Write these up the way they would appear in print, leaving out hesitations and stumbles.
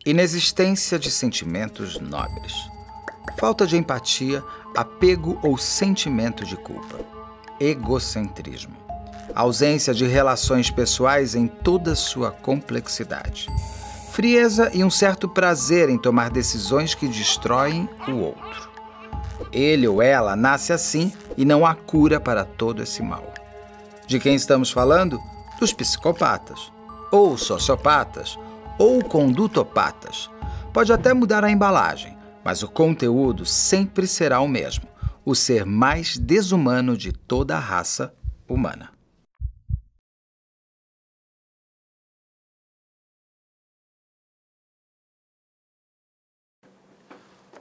Inexistência de sentimentos nobres. Falta de empatia, apego ou sentimento de culpa. Egocentrismo. Ausência de relações pessoais em toda sua complexidade. Frieza e um certo prazer em tomar decisões que destroem o outro. Ele ou ela nasce assim e não há cura para todo esse mal. De quem estamos falando? Dos psicopatas, ou sociopatas, ou condutopatas. Pode até mudar a embalagem, mas o conteúdo sempre será o mesmo: o ser mais desumano de toda a raça humana.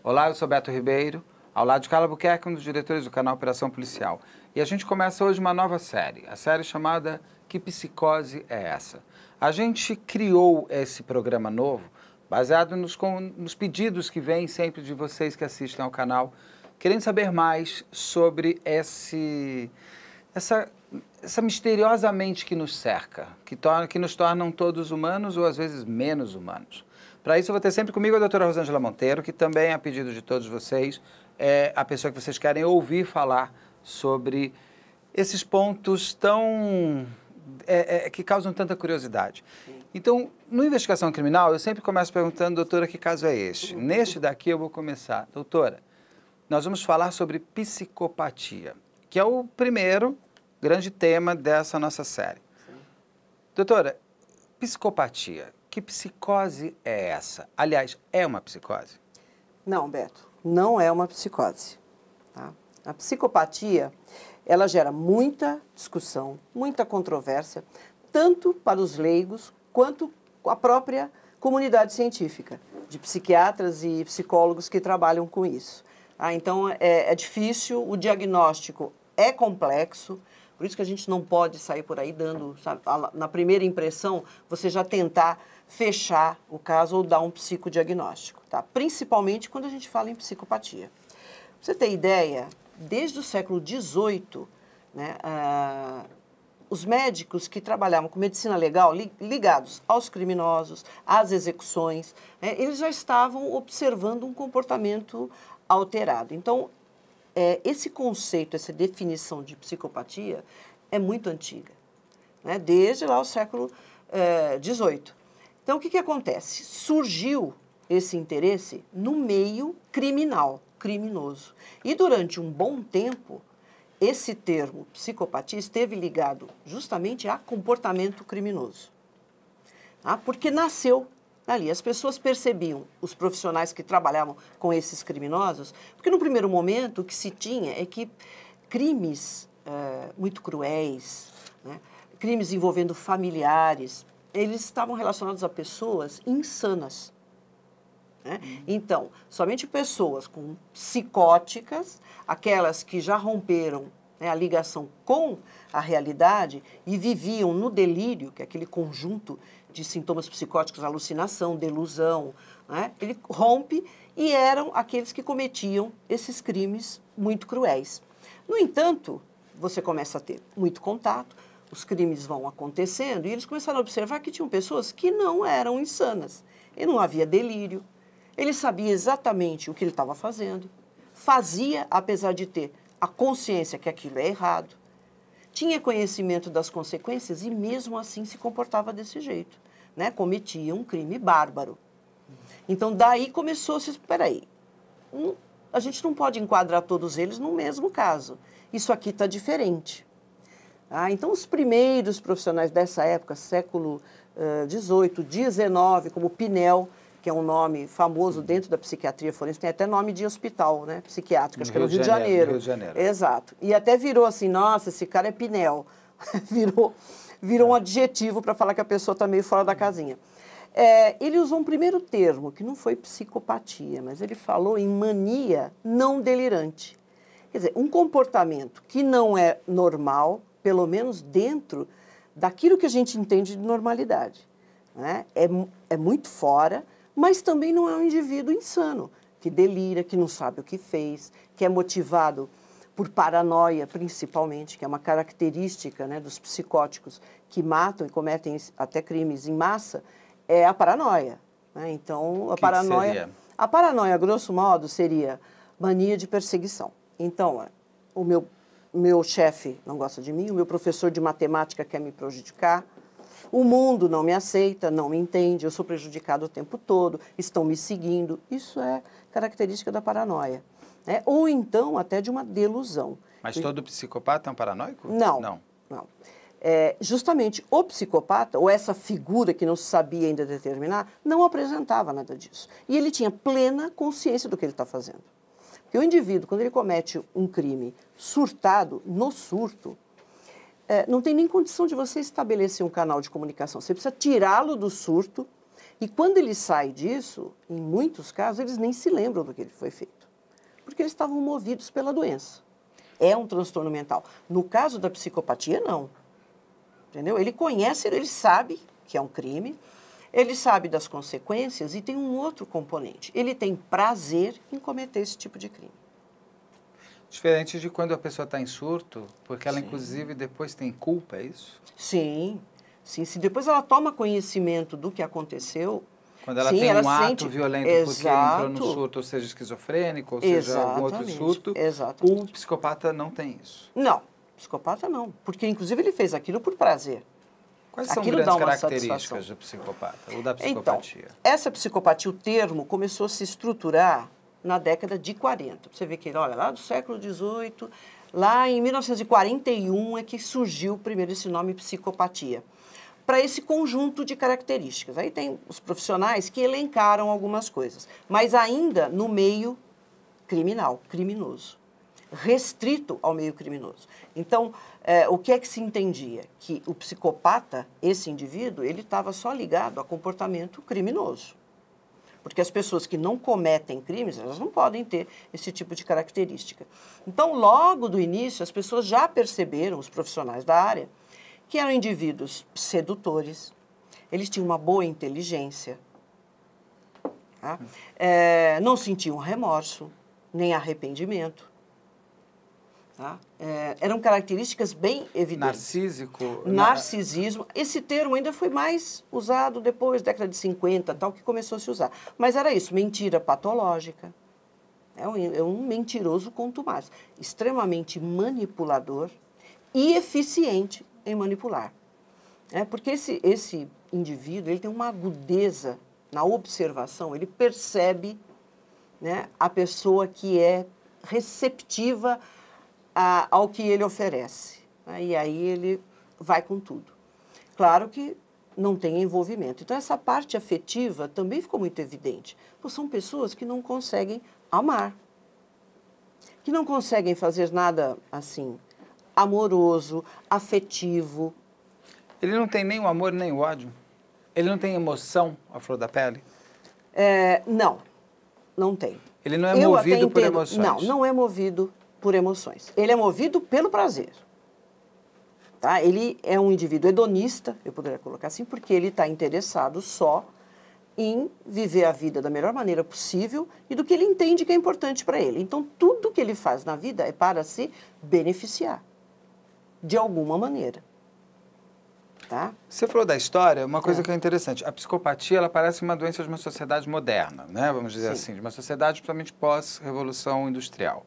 Olá, eu sou Beto Ribeiro, ao lado de Carla Albuquerque, um dos diretores do canal Operação Policial. E a gente começa hoje uma nova série, a série chamada Que Psicose é Essa? A gente criou esse programa novo baseado nos pedidos que vêm sempre de vocês que assistem ao canal, querendo saber mais sobre essa misteriosa mente que nos cerca, que nos tornam todos humanos ou às vezes menos humanos. Para isso eu vou ter sempre comigo a doutora Rosângela Monteiro, que também, a pedido de todos vocês, é a pessoa que vocês querem ouvir falar sobre esses pontos tão... que causam tanta curiosidade. Então, no Investigação Criminal, eu sempre começo perguntando, doutora, que caso é este? Neste daqui eu vou começar. Doutora, nós vamos falar sobre psicopatia, que é o primeiro grande tema dessa nossa série. Sim. Doutora, psicopatia, que psicose é essa? Aliás, é uma psicose? Não, Beto, não é uma psicose. Tá? A psicopatia, ela gera muita discussão, muita controvérsia, tanto para os leigos quanto a própria comunidade científica, de psiquiatras e psicólogos que trabalham com isso. Então, é difícil, o diagnóstico é complexo, por isso que a gente não pode sair por aí dando, sabe, na primeira impressão, você já tentar fechar o caso ou dar um psicodiagnóstico, tá? Principalmente quando a gente fala em psicopatia. Pra você ter ideia, desde o século XVIII, né, os médicos que trabalhavam com medicina legal, ligados aos criminosos, às execuções, né, eles já estavam observando um comportamento alterado. Então, esse conceito, essa definição de psicopatia é muito antiga, né, desde lá o século XVIII. Então, o que acontece? Surgiu esse interesse no meio criminal, criminoso. E durante um bom tempo, esse termo psicopatia esteve ligado justamente a comportamento criminoso. Porque nasceu ali. As pessoas percebiam, os profissionais que trabalhavam com esses criminosos, porque no primeiro momento o que se tinha é que crimes muito cruéis, né, crimes envolvendo familiares, eles estavam relacionados a pessoas insanas. Né? Então, somente pessoas com psicóticas, aquelas que já romperam, né, a ligação com a realidade e viviam no delírio, que é aquele conjunto de sintomas psicóticos, alucinação, delusão, né? Ele rompe e eram aqueles que cometiam esses crimes muito cruéis. No entanto, você começa a ter muito contato, os crimes vão acontecendo e eles começaram a observar que tinham pessoas que não eram insanas. E não havia delírio, ele sabia exatamente o que ele estava fazendo, fazia apesar de ter a consciência que aquilo é errado, tinha conhecimento das consequências e mesmo assim se comportava desse jeito, né? Cometia um crime bárbaro. Então daí começou-se, espera aí, a gente não pode enquadrar todos eles no mesmo caso, isso aqui está diferente. Então os primeiros profissionais dessa época, século XVIII, XIX, como Pinel, que é um nome famoso dentro da psiquiatria forense, tem até nome de hospital, né, psiquiátrico, acho que é no Rio de Janeiro. Rio de Janeiro. Exato. E até virou assim, nossa, esse cara é Pinel. virou um adjetivo para falar que a pessoa está meio fora da casinha. Ele usou um primeiro termo, que não foi psicopatia, mas ele falou em mania não delirante. Quer dizer, um comportamento que não é normal, pelo menos dentro daquilo que a gente entende de normalidade. Né? É muito fora, mas também não é um indivíduo insano, que delira, que não sabe o que fez, que é motivado por paranoia, principalmente, que é uma característica, né, dos psicóticos que matam e cometem até crimes em massa, é a paranoia. Né? Então, Que seria? A paranoia, grosso modo, seria mania de perseguição. Então, o meu chefe não gosta de mim, o meu professor de matemática quer me prejudicar, o mundo não me aceita, não me entende, eu sou prejudicado o tempo todo, estão me seguindo. Isso é característica da paranoia. Né? Ou então até de uma delusão. Mas todo psicopata é um paranoico? Não. Não. Justamente o psicopata, ou essa figura que não se sabia ainda determinar, não apresentava nada disso. E ele tinha plena consciência do que ele está fazendo. Porque o indivíduo, quando ele comete um crime surtado, no surto, não tem nem condição de você estabelecer um canal de comunicação. Você precisa tirá-lo do surto e quando ele sai disso, em muitos casos, eles nem se lembram do que ele foi feito. Porque eles estavam movidos pela doença. É um transtorno mental. No caso da psicopatia, não. Entendeu? Ele conhece, ele sabe que é um crime, ele sabe das consequências e tem um outro componente. Ele tem prazer em cometer esse tipo de crime. Diferente de quando a pessoa está em surto, porque ela, inclusive, depois tem culpa, é isso? Sim. Se depois ela toma conhecimento do que aconteceu... Quando ela tem um ato violento porque entrou no surto, ou seja, esquizofrênico, ou seja, algum outro surto, o psicopata não tem isso. Não, psicopata não, porque inclusive ele fez aquilo por prazer. Quais são grandes características do psicopata, ou da psicopatia? Então, essa psicopatia, o termo, começou a se estruturar na década de 40. Você vê que, olha, lá do século XVIII, lá em 1941 é que surgiu primeiro esse nome psicopatia, para esse conjunto de características. Aí tem os profissionais que elencaram algumas coisas, mas ainda no meio criminal, criminoso, restrito ao meio criminoso. Então, o que é que se entendia? Que o psicopata, esse indivíduo, ele estava só ligado a comportamento criminoso. Porque as pessoas que não cometem crimes, elas não podem ter esse tipo de característica. Então, logo do início, as pessoas já perceberam, os profissionais da área, que eram indivíduos sedutores, eles tinham uma boa inteligência, tá? Não sentiam remorso, nem arrependimento. Tá? Eram características bem evidentes. Narcisismo. Esse termo ainda foi mais usado depois, década de 50, tal, que começou a se usar. Mas era isso, mentira patológica. É um mentiroso contumaz, extremamente manipulador e eficiente em manipular. Porque esse indivíduo ele tem uma agudeza na observação, ele percebe, né, a pessoa que é receptiva ao que ele oferece. E aí ele vai com tudo. Claro que não tem envolvimento. Então, essa parte afetiva também ficou muito evidente. São pessoas que não conseguem amar, que não conseguem fazer nada assim amoroso, afetivo. Ele não tem nem o amor nem o ódio? Ele não tem emoção à flor da pele? Não tem. Ele não é movido por emoções? Não é movido por emoções. Ele é movido pelo prazer. Tá? Ele é um indivíduo hedonista, eu poderia colocar assim, porque ele está interessado só em viver a vida da melhor maneira possível e do que ele entende que é importante para ele. Então, tudo que ele faz na vida é para se beneficiar, de alguma maneira. Tá? Você falou da história, uma coisa que é interessante. A psicopatia, ela parece uma doença de uma sociedade moderna, né? Vamos dizer assim, de uma sociedade principalmente pós-revolução industrial.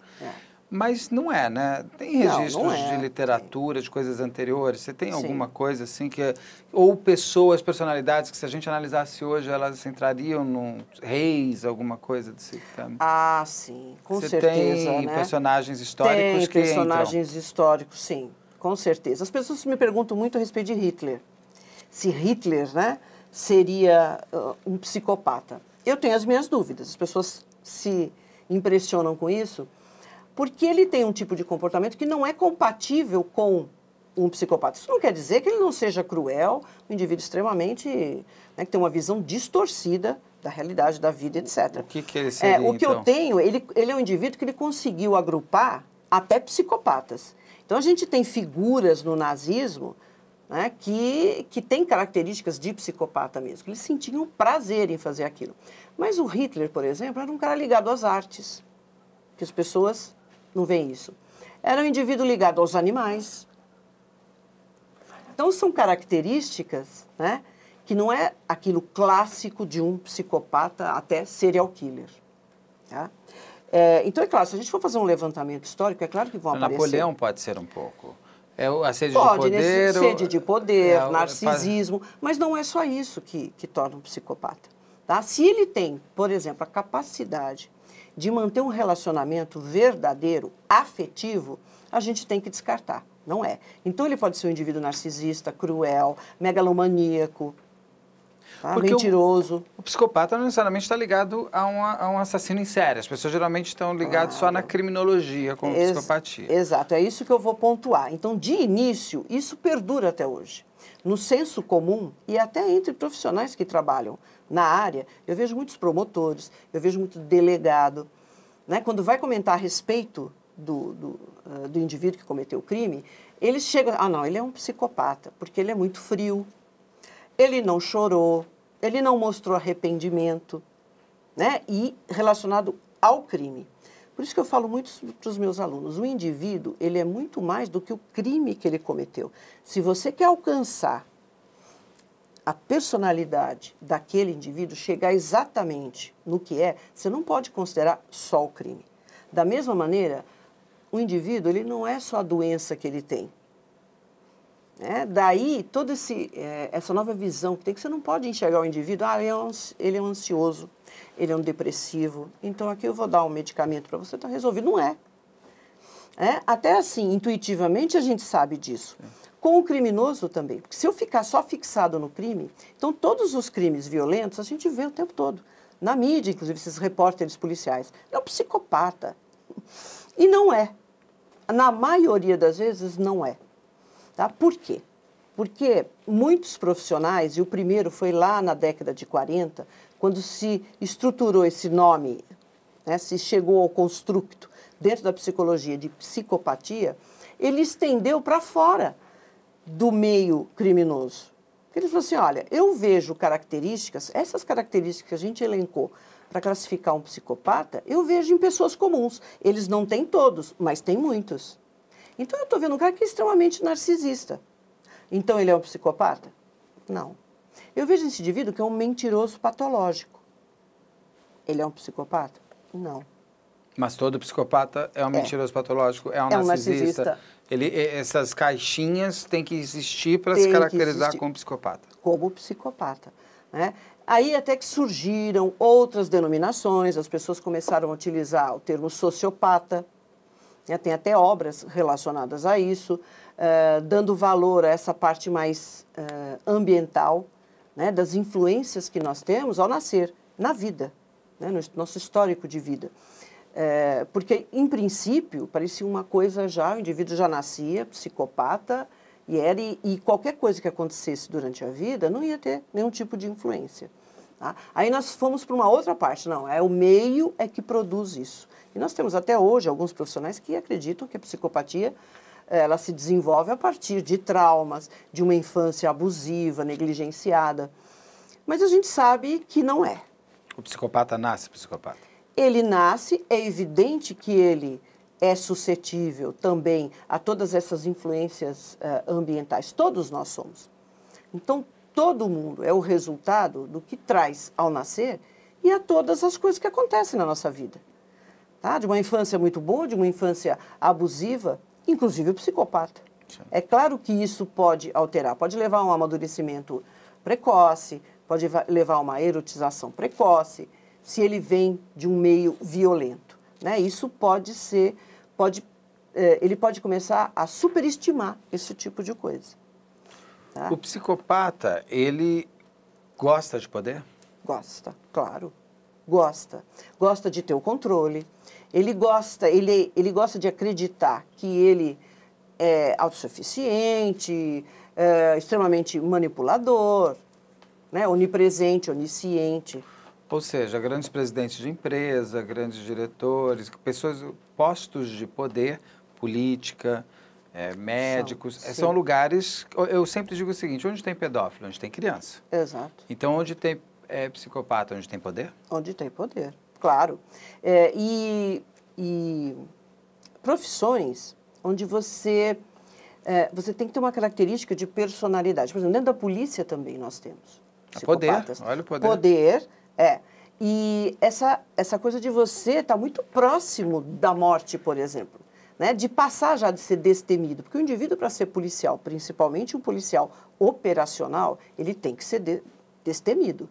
Mas não é, né? Tem registros de literatura, de coisas anteriores? Você tem alguma coisa assim que... Ou pessoas, personalidades que se a gente analisasse hoje, elas entrariam num reis, alguma coisa desse tipo? Ah, sim, com certeza, Você tem né? personagens históricos que personagens históricos, sim, com certeza. As pessoas me perguntam muito a respeito de Hitler. Se Hitler, né, seria um psicopata. Eu tenho as minhas dúvidas. As pessoas se impressionam com isso, porque ele tem um tipo de comportamento que não é compatível com um psicopata. Isso não quer dizer que ele não seja cruel, um indivíduo extremamente, né, que tem uma visão distorcida da realidade, da vida, etc. O que ele seria, o que eu tenho, ele é um indivíduo que ele conseguiu agrupar até psicopatas. Então, a gente tem figuras no nazismo, né, que têm características de psicopata mesmo, que eles sentiam prazer em fazer aquilo. Mas o Hitler, por exemplo, era um cara ligado às artes, que as pessoas não veem isso. Era um indivíduo ligado aos animais. Então, são características, né, que não é aquilo clássico de um psicopata até serial killer. Tá? Então, é claro, se a gente for fazer um levantamento histórico, é claro que vão aparecer... Napoleão pode ser um pouco. A sede Pode, de poder... sede de poder, narcisismo, mas não é só isso que torna um psicopata. Tá? Se ele tem, por exemplo, a capacidade de manter um relacionamento verdadeiro, afetivo, a gente tem que descartar. Não é. Então, ele pode ser um indivíduo narcisista, cruel, megalomaníaco, tá? Mentiroso. O psicopata não necessariamente está ligado a um assassino em série. As pessoas geralmente estão ligadas só na criminologia com psicopatia. Exato, é isso que eu vou pontuar. Então, de início, isso perdura até hoje. No senso comum e até entre profissionais que trabalham na área, eu vejo muitos promotores, eu vejo muito delegado, né? Quando vai comentar a respeito do indivíduo que cometeu o crime, eles chegam, não, ele é um psicopata, porque ele é muito frio, ele não chorou, ele não mostrou arrependimento, né? E relacionado ao crime. Por isso que eu falo muito para os meus alunos, o indivíduo, ele é muito mais do que o crime que ele cometeu. Se você quer alcançar a personalidade daquele indivíduo, chegar exatamente no que é, você não pode considerar só o crime. Da mesma maneira, o indivíduo, ele não é só a doença que ele tem. Daí, toda essa nova visão que tem, que você não pode enxergar o indivíduo, ele é um ansioso, ele é um depressivo, então aqui eu vou dar um medicamento para você, está resolvido. Não é. Até assim, intuitivamente, a gente sabe disso. Com o criminoso também, porque se eu ficar só fixado no crime, então todos os crimes violentos a gente vê o tempo todo. Na mídia, inclusive, esses repórteres policiais. É um psicopata. E não é. Na maioria das vezes, não é. Tá? Por quê? Porque muitos profissionais, e o primeiro foi lá na década de 40, quando se estruturou esse nome, né, se chegou ao construto dentro da psicologia de psicopatia, ele estendeu para fora do meio criminoso. Ele falou assim, olha, eu vejo características, essas características que a gente elencou para classificar um psicopata, eu vejo em pessoas comuns. Eles não têm todos, mas tem muitos. Então, eu estou vendo um cara que é extremamente narcisista. Então, ele é um psicopata? Não. Eu vejo esse indivíduo que é um mentiroso patológico. Ele é um psicopata? Não. Mas todo psicopata é um mentiroso patológico, é um narcisista. Essas caixinhas têm que existir para se caracterizar como psicopata. Como psicopata. Né? Aí até que surgiram outras denominações, as pessoas começaram a utilizar o termo sociopata. Tem até obras relacionadas a isso, dando valor a essa parte mais ambiental, né, das influências que nós temos ao nascer, na vida, né, no nosso histórico de vida. Porque, em princípio, parecia uma coisa já, o indivíduo já nascia psicopata, e qualquer coisa que acontecesse durante a vida não ia ter nenhum tipo de influência. Tá? Aí nós fomos para uma outra parte, não, o meio é que produz isso. E nós temos até hoje alguns profissionais que acreditam que a psicopatia ela se desenvolve a partir de traumas, de uma infância abusiva, negligenciada. Mas a gente sabe que não é. O psicopata nasce psicopata? Ele nasce, é evidente que ele é suscetível também a todas essas influências ambientais. Todos nós somos. Então, todo mundo é o resultado do que traz ao nascer e a todas as coisas que acontecem na nossa vida. Tá? De uma infância muito boa, de uma infância abusiva, inclusive o psicopata. Sim. É claro que isso pode alterar, pode levar a um amadurecimento precoce, pode levar a uma erotização precoce, se ele vem de um meio violento. Né? Isso pode ser, ele pode começar a superestimar esse tipo de coisa. Tá? O psicopata, ele gosta de poder? Gosta, claro. Gosta. Gosta de ter o controle. Ele gosta de acreditar que ele é autossuficiente, extremamente manipulador, né? Onipresente, onisciente. Ou seja, grandes presidentes de empresa, grandes diretores, pessoas, postos de poder, política, médicos, são lugares, eu sempre digo o seguinte, onde tem pedófilo, onde tem criança. Exato. Então, onde tem psicopata, onde tem poder? Onde tem poder, claro. E profissões onde você tem que ter uma característica de personalidade. Por exemplo, dentro da polícia também nós temos. psicopatas. Poder, olha o poder. Poder, E essa coisa de você estar muito próximo da morte, por exemplo, né? De passar já de ser destemido. Porque o indivíduo, para ser policial, principalmente um policial operacional, ele tem que ser destemido.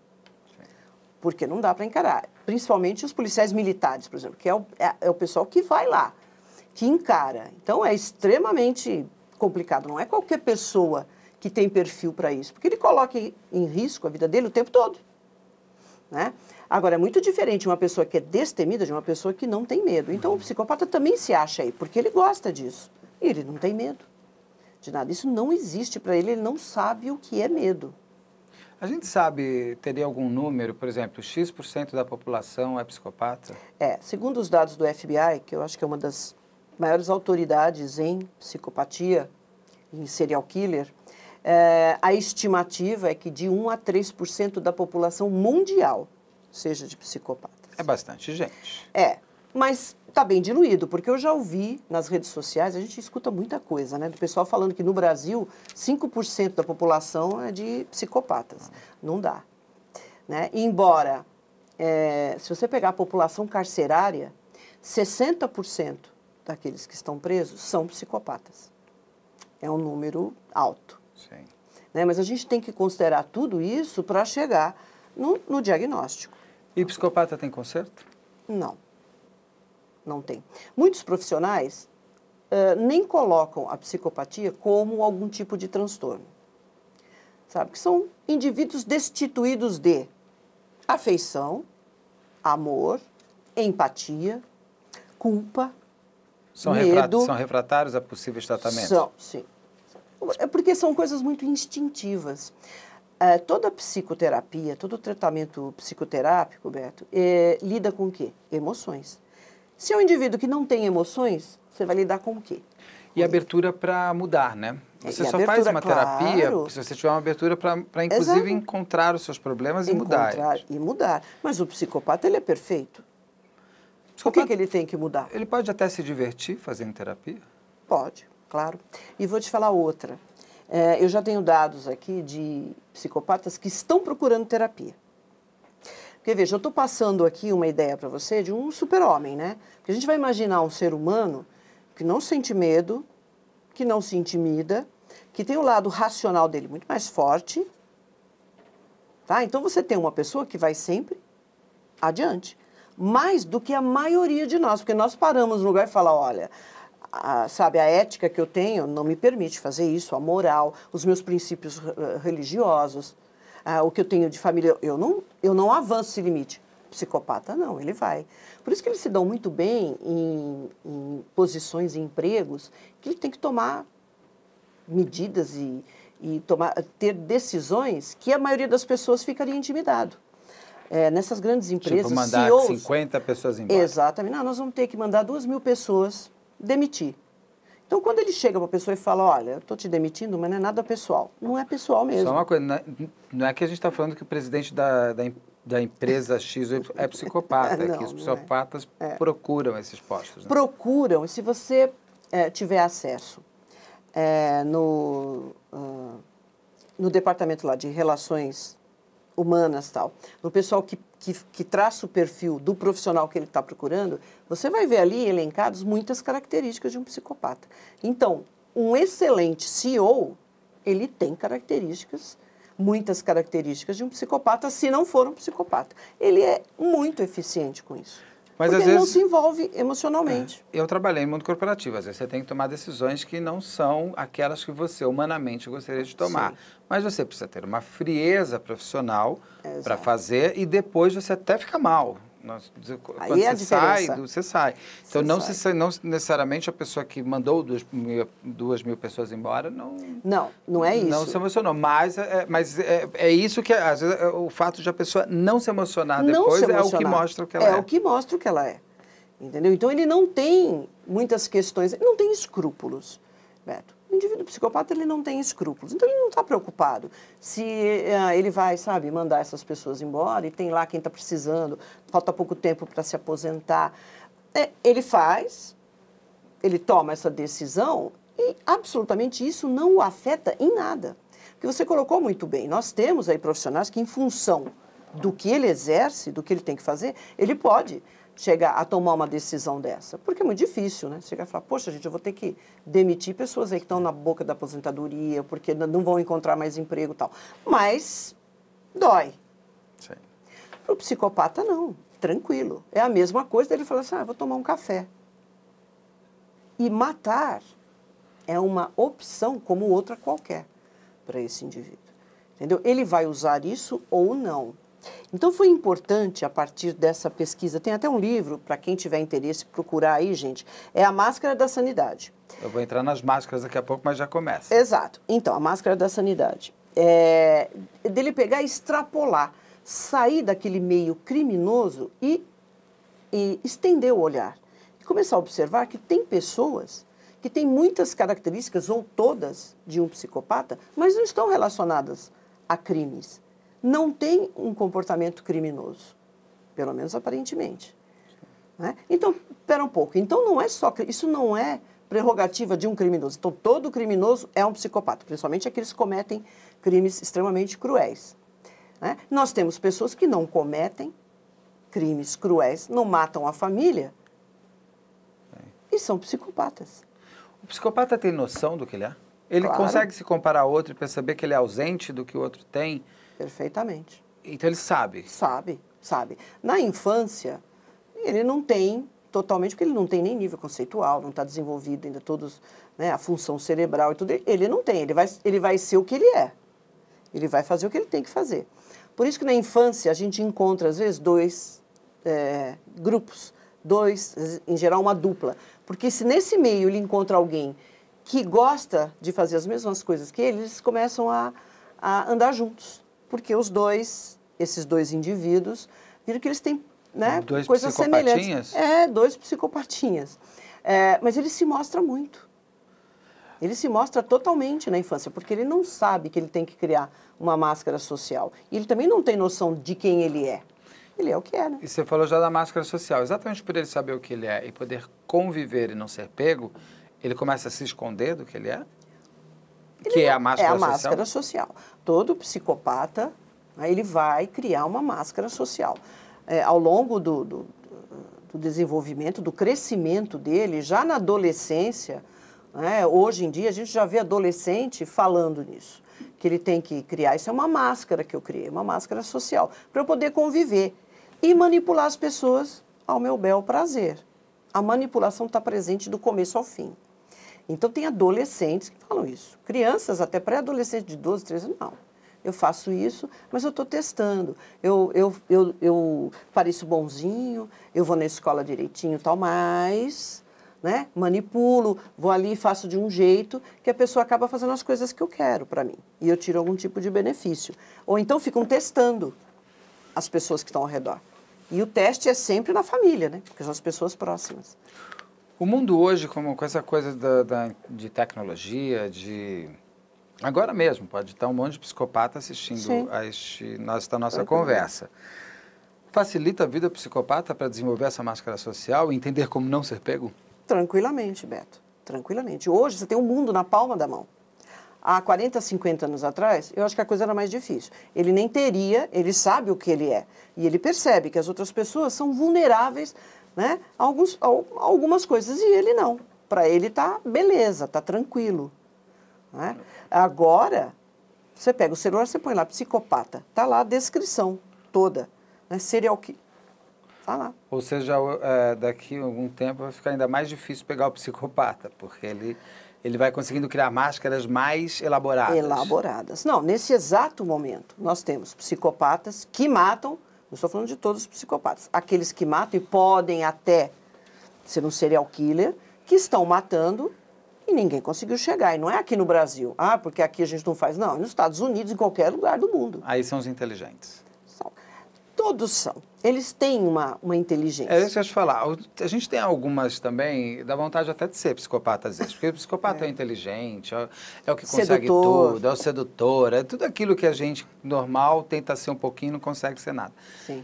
Porque não dá para encarar. Principalmente os policiais militares, por exemplo, que é o pessoal que vai lá, que encara. Então, é extremamente complicado. Não é qualquer pessoa que tem perfil para isso, porque ele coloca em risco a vida dele o tempo todo. Né? Agora, é muito diferente uma pessoa que é destemida de uma pessoa que não tem medo. Então, o psicopata também se acha aí, porque ele gosta disso. E ele não tem medo de nada. Isso não existe para ele, ele não sabe o que é medo. A gente sabe, teria algum número, por exemplo, X% da população é psicopata? Segundo os dados do FBI, que eu acho que é uma das maiores autoridades em psicopatia, em serial killer, a estimativa é que de 1 a 3% da população mundial seja de psicopatas. É bastante gente. Mas está bem diluído, porque eu já ouvi nas redes sociais, a gente escuta muita coisa, né? Do pessoal falando que no Brasil 5% da população é de psicopatas. Não dá. Né? E embora, se você pegar a população carcerária, 60% daqueles que estão presos são psicopatas. É um número alto. Sim. Né? Mas a gente tem que considerar tudo isso para chegar no diagnóstico. E psicopata tem conserto? Não. Não tem. Muitos profissionais nem colocam a psicopatia como algum tipo de transtorno. Sabe? Que são indivíduos destituídos de afeição, amor, empatia, culpa, medo. São refratários a possíveis tratamentos? São, sim. É porque são coisas muito instintivas. Toda psicoterapia, todo tratamento psicoterápico, Beto, lida com o quê? Emoções. Se é um indivíduo que não tem emoções, você vai lidar com o quê? E abertura para mudar, né? Você só faz uma terapia se você tiver uma abertura para inclusive, encontrar os seus problemas e mudar. E mudar. Mas o psicopata, ele é perfeito. O que ele tem que mudar? Ele pode até se divertir fazendo terapia? Pode, claro. E vou te falar outra. Eu já tenho dados aqui de psicopatas que estão procurando terapia. Porque, veja, eu estou passando aqui uma ideia para você de um super-homem, né? Porque a gente vai imaginar um ser humano que não sente medo, que não se intimida, que tem o lado racional dele muito mais forte. Tá? Então, você tem uma pessoa que vai sempre adiante. Mais do que a maioria de nós. Porque nós paramos no lugar e falamos, olha, sabe, a ética que eu tenho não me permite fazer isso, a moral, os meus princípios religiosos, o que eu tenho de família, eu não avanço esse limite. Psicopata não, ele vai. Por isso que eles se dão muito bem em posições e empregos que ele tem que tomar medidas e ter decisões que a maioria das pessoas ficaria intimidado. Nessas grandes empresas, tipo mandar CEOs, 50 pessoas embora. Exatamente. Não, nós vamos ter que mandar 2.000 pessoas demitir. Então, quando ele chega para a pessoa e fala, olha, eu estou te demitindo, mas não é nada pessoal. Não é pessoal mesmo. Só uma coisa, não é que a gente está falando que o presidente da empresa X é psicopata, não, é que os psicopatas procuram esses postos. Né? Procuram, e se você tiver acesso no departamento lá de relações humanas tal, no pessoal que traça o perfil do profissional que ele está procurando, você vai ver ali elencados muitas características de um psicopata. Então, um excelente CEO, ele tem muitas características de um psicopata, se não for um psicopata. Ele é muito eficiente com isso. Mas porque às vezes não se envolve emocionalmente. Eu trabalhei em mundo corporativo, às vezes você tem que tomar decisões que não são aquelas que você humanamente gostaria de tomar. Sim. Mas você precisa ter uma frieza profissional para fazer e depois você até fica mal. Quando Aí você sai, você sai. Então, não necessariamente a pessoa que mandou 2.000 pessoas embora não é isso. Não se emocionou. Mas é isso que, às vezes, o fato de a pessoa não se emocionar depois é o que mostra o que ela é. É o que mostra o que ela é. Entendeu? Então, ele não tem muitas questões, ele não tem escrúpulos, Beto. O indivíduo psicopata, ele não tem escrúpulos. Então, ele não está preocupado se ele vai, sabe, mandar essas pessoas embora e tem lá quem está precisando, falta pouco tempo para se aposentar. Ele toma essa decisão e absolutamente isso não o afeta em nada. que você colocou muito bem. Nós temos aí profissionais que, em função do que ele exerce, do que ele tem que fazer, ele pode chegar a tomar uma decisão dessa. Porque é muito difícil, né? Chegar e falar, poxa, gente, eu vou ter que demitir pessoas aí que estão na boca da aposentadoria, porque não vão encontrar mais emprego e tal. Mas dói. Para o psicopata, não. Tranquilo. É a mesma coisa dele falar assim, vou tomar um café. E matar é uma opção como outra qualquer para esse indivíduo. Entendeu? Ele vai usar isso ou não. Então, foi importante, a partir dessa pesquisa, tem até um livro, para quem tiver interesse, procurar aí, gente, é A Máscara da Sanidade. Eu vou entrar nas máscaras daqui a pouco, mas já começa. Exato. Então, A Máscara da Sanidade. Dele pegar e extrapolar, sair daquele meio criminoso e estender o olhar. E começar a observar que tem pessoas que têm muitas características, ou todas, de um psicopata, mas não estão relacionadas a crimes. Não tem um comportamento criminoso, pelo menos aparentemente. Né? Então, espera um pouco. Então, isso não é prerrogativa de um criminoso. Então, todo criminoso é um psicopata, principalmente aqueles que cometem crimes extremamente cruéis. Né? Nós temos pessoas que não cometem crimes cruéis, não matam a família e são psicopatas. O psicopata tem noção do que ele é? Ele consegue se comparar a outro e perceber que ele é ausente do que o outro tem? Perfeitamente. Então ele sabe? Sabe. Na infância, ele não tem totalmente, porque ele não tem nem nível conceitual, não está desenvolvido ainda todos, né, a função cerebral e tudo. Ele não tem, ele vai ser o que ele é. Ele vai fazer o que ele tem que fazer. Por isso que na infância a gente encontra, às vezes, dois grupos, em geral uma dupla. Porque se nesse meio ele encontra alguém que gosta de fazer as mesmas coisas que ele, eles começam a andar juntos. Porque esses dois indivíduos, viram que eles têm, né, coisas semelhantes. Dois psicopatinhas. Mas ele se mostra muito. Ele se mostra totalmente na infância, porque ele não sabe que ele tem que criar uma máscara social. E ele também não tem noção de quem ele é. Ele é o que é, né? E você falou já da máscara social. Exatamente por ele saber o que ele é e poder conviver e não ser pego, ele começa a se esconder do que ele é? Que é a máscara social? É a máscara social. Todo psicopata, ele vai criar uma máscara social. Ao longo do desenvolvimento, do crescimento dele, já na adolescência, hoje em dia a gente já vê adolescente falando nisso, que ele tem que criar. Isso é uma máscara que eu criei, uma máscara social, para eu poder conviver e manipular as pessoas ao meu bel prazer. A manipulação está presente do começo ao fim. Então, tem adolescentes que falam isso. Crianças, até pré-adolescentes de 12, 13, não. Eu faço isso, mas eu estou testando. Eu pareço bonzinho, eu vou na escola direitinho e tal, mas, né, manipulo, vou ali e faço de um jeito que a pessoa acaba fazendo as coisas que eu quero para mim. E eu tiro algum tipo de benefício. Ou então ficam testando as pessoas que estão ao redor. E o teste é sempre na família, né? Porque são as pessoas próximas. O mundo hoje, com essa coisa de tecnologia, agora mesmo, pode estar um monte de psicopata assistindo a nossa conversa. Facilita a vida do psicopata para desenvolver essa máscara social e entender como não ser pego? Tranquilamente, Beto. Tranquilamente. Hoje você tem o mundo na palma da mão. Há 40, 50 anos atrás, eu acho que a coisa era mais difícil. Ele nem teria, ele sabe o que ele é. E ele percebe que as outras pessoas são vulneráveis, né, algumas coisas, e ele não. Para ele tá beleza, tá tranquilo. Né? Agora, você pega o celular, você põe lá, psicopata, tá lá a descrição toda, né, serial killer, tá lá. Ou seja, daqui a algum tempo vai ficar ainda mais difícil pegar o psicopata, porque ele vai conseguindo criar máscaras mais elaboradas. Não, nesse exato momento, nós temos psicopatas que matam. Não estou falando de todos os psicopatas. Aqueles que matam e podem até ser um serial killer, que estão matando e ninguém conseguiu chegar. E não é aqui no Brasil. Porque aqui a gente não faz. Não, nos Estados Unidos, em qualquer lugar do mundo. Aí são os inteligentes. Todos são. Eles têm uma inteligência. É isso que eu ia te falar. A gente tem algumas também, dá vontade até de ser psicopata às vezes. Porque o psicopata é inteligente, é o que consegue tudo, é o sedutor, é tudo aquilo que a gente normal tenta ser um pouquinho e não consegue ser nada. Sim.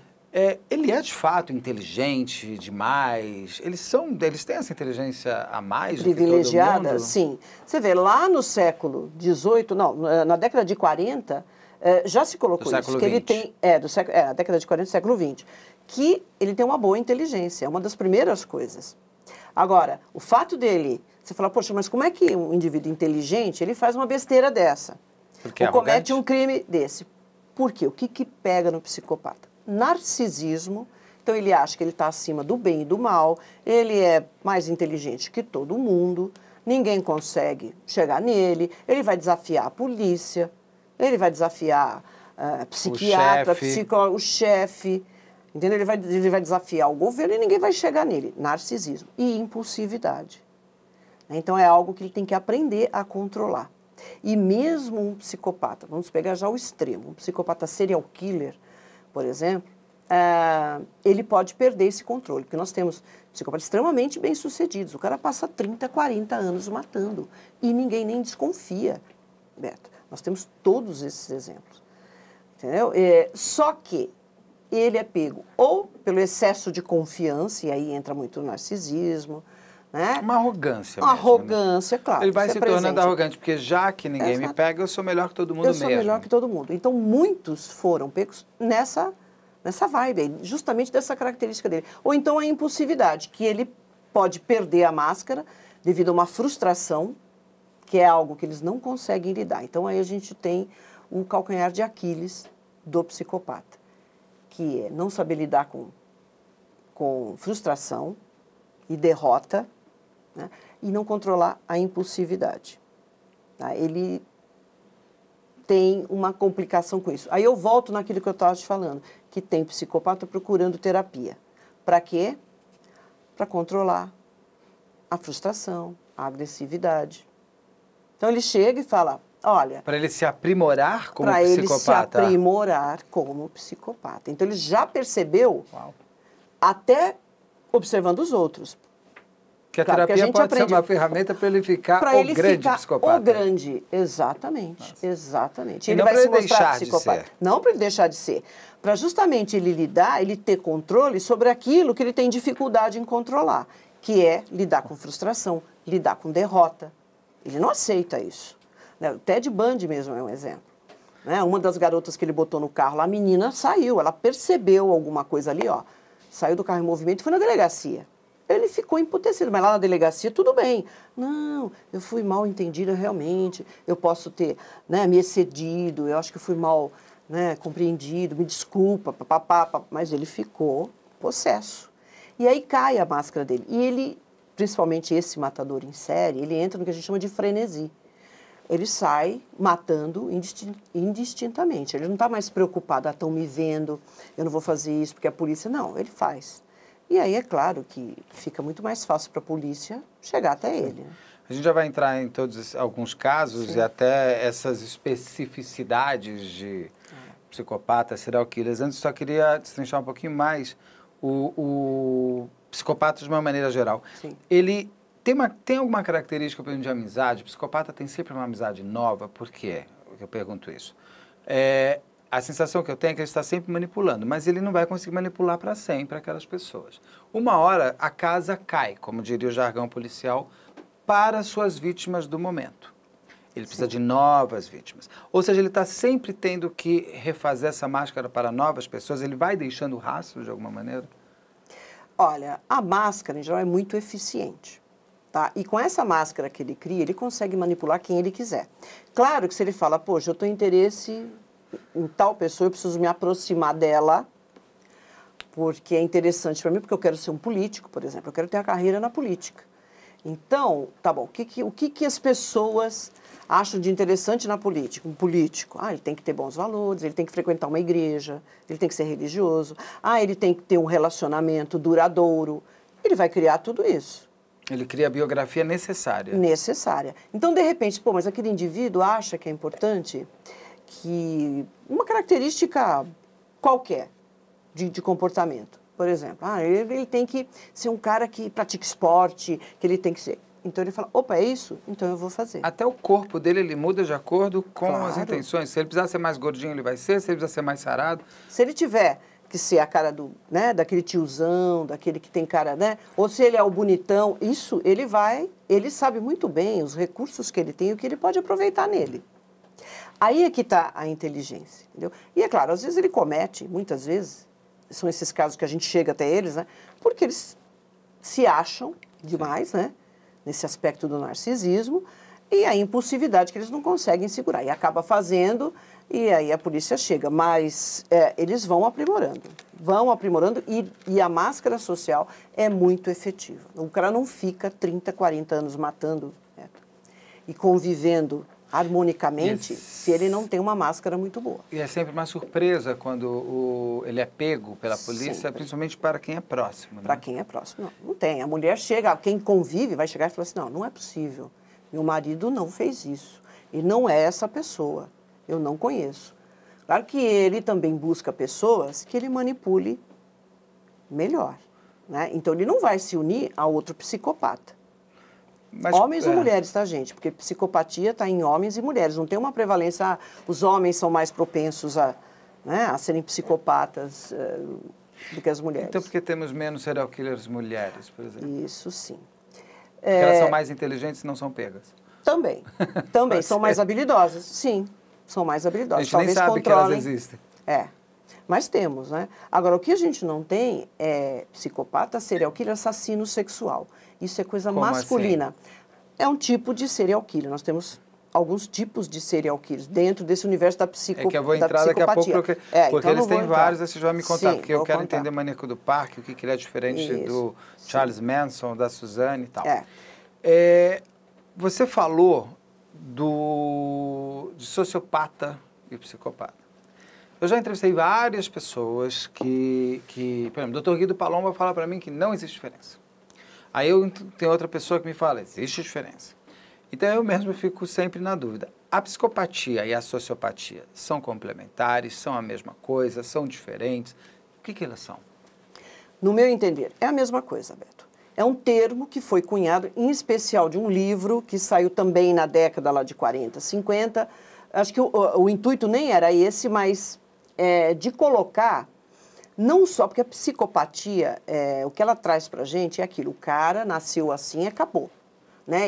Ele é de fato inteligente demais? Eles têm essa inteligência a mais do que todo Privilegiada, mundo? sim. Você vê, lá no século XVIII, não, na década de 40, já se colocou Do isso. século Que ele XX. tem, a década de 40 do século XX, que ele tem uma boa inteligência, é uma das primeiras coisas. Agora, o fato dele, você fala, poxa, mas como é que um indivíduo inteligente, ele faz uma besteira dessa? Porque é Ou comete arrogante? um crime desse? Por quê? O que pega no psicopata? Narcisismo. Então, ele acha que ele está acima do bem e do mal, ele é mais inteligente que todo mundo, ninguém consegue chegar nele, ele vai desafiar a polícia, ele vai desafiar psiquiatra, psicólogo, o chefe, entendeu? Ele vai desafiar o governo e ninguém vai chegar nele. Narcisismo e impulsividade. Então, é algo que ele tem que aprender a controlar. E mesmo um psicopata, vamos pegar já o extremo, um psicopata serial killer, por exemplo, ele pode perder esse controle, porque nós temos psicopatas extremamente bem-sucedidos. O cara passa 30, 40 anos matando e ninguém nem desconfia, Beto. Nós temos todos esses exemplos, entendeu? Só que ele é pego ou pelo excesso de confiança, e aí entra muito o narcisismo, né? Uma arrogância Uma mesmo, arrogância, claro. Ele vai isso se é tornando presente. arrogante, porque já que ninguém me pega, eu sou melhor que todo mundo mesmo. Eu sou melhor que todo mundo. Então, muitos foram pegos nessa vibe aí, justamente dessa característica dele. Ou então a impulsividade, que ele pode perder a máscara devido a uma frustração, que é algo que eles não conseguem lidar. Então, aí a gente tem o calcanhar de Aquiles do psicopata, que é não saber lidar com frustração e derrota, né? E não controlar a impulsividade. Tá? Ele tem uma complicação com isso. Aí eu volto naquilo que eu estava te falando, que tem psicopata procurando terapia. Para quê? Para controlar a frustração, a agressividade. Então ele chega e fala, olha... Para ele se aprimorar como psicopata. Para ele se aprimorar como psicopata. Então ele já percebeu, até observando os outros. Que a terapia pode ser uma ferramenta para ele ficar o grande psicopata. O grande, exatamente, exatamente. E ele vai se mostrar psicopata. Não para ele deixar de ser. Para justamente ele lidar, ele ter controle sobre aquilo que ele tem dificuldade em controlar, que é lidar com frustração, lidar com derrota. Ele não aceita isso. O Ted Bundy mesmo é um exemplo. Uma das garotas que ele botou no carro, a menina saiu, ela percebeu alguma coisa ali, ó, saiu do carro em movimento e foi na delegacia. Ele ficou emputecido, mas lá na delegacia tudo bem. Não, eu fui mal entendida realmente, eu posso ter me excedido, eu acho que fui mal compreendido, me desculpa, papapá, mas ele ficou possesso. E aí cai a máscara dele. E ele, principalmente esse matador em série, ele entra no que a gente chama de frenesi. Ele sai matando indistintamente. Ele não está mais preocupado, estão me vendo, eu não vou fazer isso porque a polícia... Não, ele faz. E aí é claro que fica muito mais fácil para a polícia chegar até ele. Né? A gente já vai entrar em alguns casos. Sim. E até essas especificidades de psicopata, serial killers. Antes, só queria destrinchar um pouquinho mais o psicopata de uma maneira geral. Sim. Ele tem alguma característica, por exemplo, de amizade? O psicopata tem sempre uma amizade nova. Por quê? Eu pergunto isso. A sensação que eu tenho é que ele está sempre manipulando, mas ele não vai conseguir manipular para sempre aquelas pessoas. Uma hora a casa cai, como diria o jargão policial, para suas vítimas do momento. Ele precisa de novas vítimas. Ou seja, ele está sempre tendo que refazer essa máscara para novas pessoas, ele vai deixando rastro de alguma maneira? Olha, a máscara, em geral, é muito eficiente. Tá? E com essa máscara que ele cria, ele consegue manipular quem ele quiser. Claro que se ele fala, poxa, eu tenho interesse em tal pessoa, eu preciso me aproximar dela, porque é interessante para mim, porque eu quero ser um político, por exemplo, eu quero ter uma carreira na política. Então, tá bom, o que as pessoas acham de interessante na política? Um político, ele tem que ter bons valores, ele tem que frequentar uma igreja, ele tem que ser religioso, ele tem que ter um relacionamento duradouro. Ele vai criar tudo isso. Ele cria a biografia necessária. Necessária. Então, de repente, mas aquele indivíduo acha que é importante que uma característica qualquer de comportamento, por exemplo, ele tem que ser um cara que pratica esporte, que ele tem que ser... Então ele fala, opa, é isso? Então eu vou fazer. Até o corpo dele, ele muda de acordo com as intenções. Se ele precisar ser mais gordinho, ele vai ser. Se ele precisar ser mais sarado... Se ele tiver que ser a cara do, né, daquele tiozão, daquele que tem cara, né? Ou se ele é o bonitão, isso ele sabe muito bem os recursos que ele tem e o que ele pode aproveitar nele. Aí é que está a inteligência, entendeu? E é claro, às vezes ele comete, muitas vezes, são esses casos que a gente chega até eles, né? Porque eles se acham demais, né? Nesse aspecto do narcisismo, e a impulsividade que eles não conseguem segurar. E acaba fazendo, e aí a polícia chega. Mas eles vão aprimorando e a máscara social é muito efetiva. O cara não fica 30, 40 anos matando, né, e convivendo harmonicamente se ele não tem uma máscara muito boa. E é sempre uma surpresa quando ele é pego pela polícia, Sempre. Principalmente para quem é próximo. Né? Para quem é próximo, não tem. A mulher chega, quem convive vai chegar e falar assim, não é possível. Meu marido não fez isso. E não é essa pessoa. Eu não conheço. Claro que ele também busca pessoas que ele manipule melhor, né? Então, ele não vai se unir a outro psicopata. Mas, homens ou mulheres, tá, gente? Porque psicopatia está em homens e mulheres. Não tem uma prevalência, os homens são mais propensos a serem psicopatas do que as mulheres. Então, por que temos menos serial killers mulheres, por exemplo? Isso sim. Porque elas são mais inteligentes e não são pegas. Também. São mais habilidosas, sim. São mais habilidosas. A gente nem sabe que elas existem. Mas temos, né? Agora, o que a gente não tem é psicopata, serial killer, assassino sexual. Isso é coisa masculina. Assim? É um tipo de serial killer. Nós temos alguns tipos de serial killers dentro desse universo da psicopatia. É que eu vou entrar daqui a pouco, porque então eles têm vários, aí você já vai me contar, porque eu quero entender o Maníaco do Parque, o que ele é diferente do Charles Manson, da Suzane e tal. Você falou de sociopata e psicopata. Eu já entrevistei várias pessoas que por exemplo, o Dr. Guido Palomba fala para mim que não existe diferença. Aí tem outra pessoa que me fala, existe diferença. Então eu mesmo fico sempre na dúvida. A psicopatia e a sociopatia são complementares, são a mesma coisa, são diferentes? O que elas são? No meu entender, é a mesma coisa, Beto. É um termo que foi cunhado, em especial de um livro que saiu também na década lá de 40, 50. Acho que o intuito nem era esse, mas de colocar, não só porque a psicopatia, o que ela traz pra gente é aquilo, o cara nasceu assim e acabou. Né?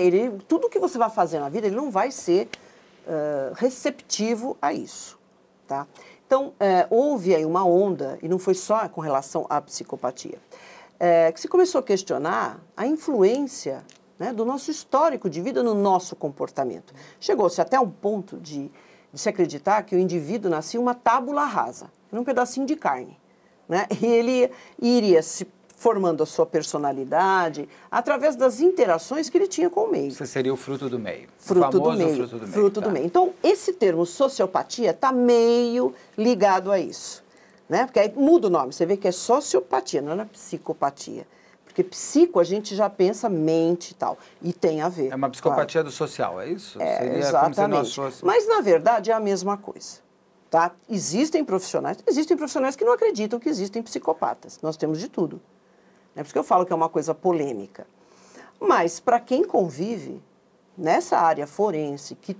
Tudo que você vai fazer na vida, ele não vai ser receptivo a isso. Tá? Então, houve aí uma onda, e não foi só com relação à psicopatia, que se começou a questionar a influência, né, do nosso histórico de vida no nosso comportamento. Chegou-se até um ponto de se acreditar que o indivíduo nascia uma tábula rasa, um pedacinho de carne. Né? E ele iria se formando a sua personalidade através das interações que ele tinha com o meio. Você seria o fruto do meio. Fruto do meio. Fruto do meio. Então, esse termo sociopatia está meio ligado a isso. Né? Porque aí muda o nome, você vê que é sociopatia, não é psicopatia. Porque psico a gente já pensa mente e tal, e tem a ver. É uma psicopatia do social, é isso? Seria exatamente. Como se nós fosse... Mas, na verdade, é a mesma coisa. Tá? Existem profissionais que não acreditam que existem psicopatas. Nós temos de tudo. É por isso que eu falo que é uma coisa polêmica. Mas, para quem convive nessa área forense, que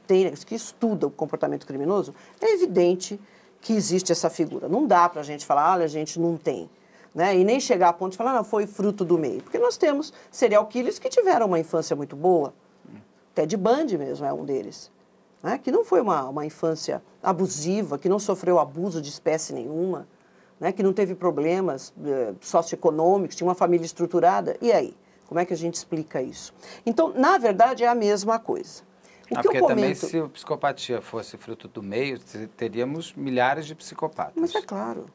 estuda o comportamento criminoso, é evidente que existe essa figura. Não dá para a gente falar, olha, a gente não tem. Né? E nem chegar a ponto de falar, não, foi fruto do meio. Porque nós temos serial killers que tiveram uma infância muito boa. Ted Bundy mesmo é um deles. Né? Que não foi uma infância abusiva, que não sofreu abuso de espécie nenhuma, né? Que não teve problemas socioeconômicos, tinha uma família estruturada. E aí? Como é que a gente explica isso? Então, na verdade, é a mesma coisa. Porque também, se a psicopatia fosse fruto do meio, teríamos milhares de psicopatas. Mas é claro.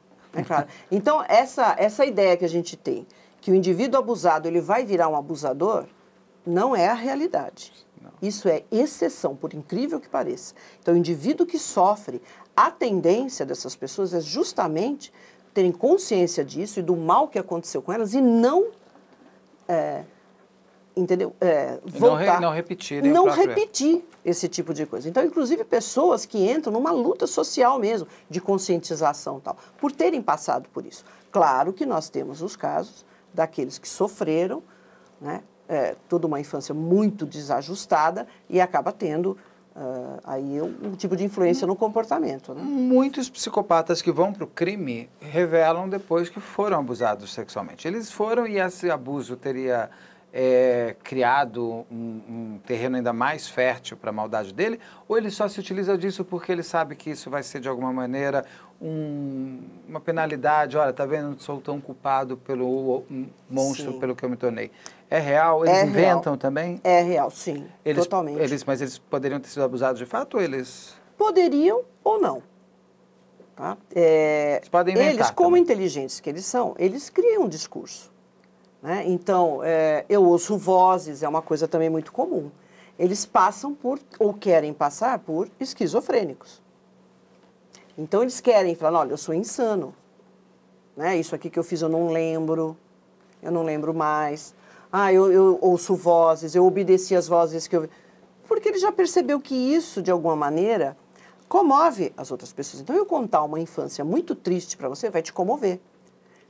Então, essa ideia que a gente tem, que o indivíduo abusado ele vai virar um abusador, não é a realidade. Não. Isso é exceção, por incrível que pareça. Então, o indivíduo que sofre, a tendência dessas pessoas é justamente terem consciência disso e do mal que aconteceu com elas e não... entendeu? Voltar, não repetirem não repetir esse tipo de coisa. Então, inclusive, pessoas que entram numa luta social mesmo, de conscientização e tal, por terem passado por isso. Claro que nós temos os casos daqueles que sofreram, né, toda uma infância muito desajustada e acaba tendo aí é um tipo de influência no comportamento, né? Muitos psicopatas que vão para o crime revelam depois que foram abusados sexualmente. Eles foram e esse abuso teria criado um terreno ainda mais fértil para a maldade dele, ou ele só se utiliza disso porque ele sabe que isso vai ser de alguma maneira uma penalidade? Olha, tá vendo, não sou tão culpado pelo monstro Sim. pelo que eu me tornei. É real? Eles inventam também? É real, sim, totalmente. Mas eles poderiam ter sido abusados de fato ou eles... Poderiam ou não. Tá? Eles podem inventar eles, como também. inteligentes que eles são, eles criam um discurso. Né? Então, eu ouço vozes, é uma coisa também muito comum. Eles passam por, ou querem passar por, esquizofrênicos. Então, eles querem falar, olha, eu sou insano. Né? Isso aqui que eu fiz eu não lembro mais. Eu ouço vozes, eu obedeci às vozes que eu... Porque ele já percebeu que isso, de alguma maneira, comove as outras pessoas. Então, eu contar uma infância muito triste para você vai te comover.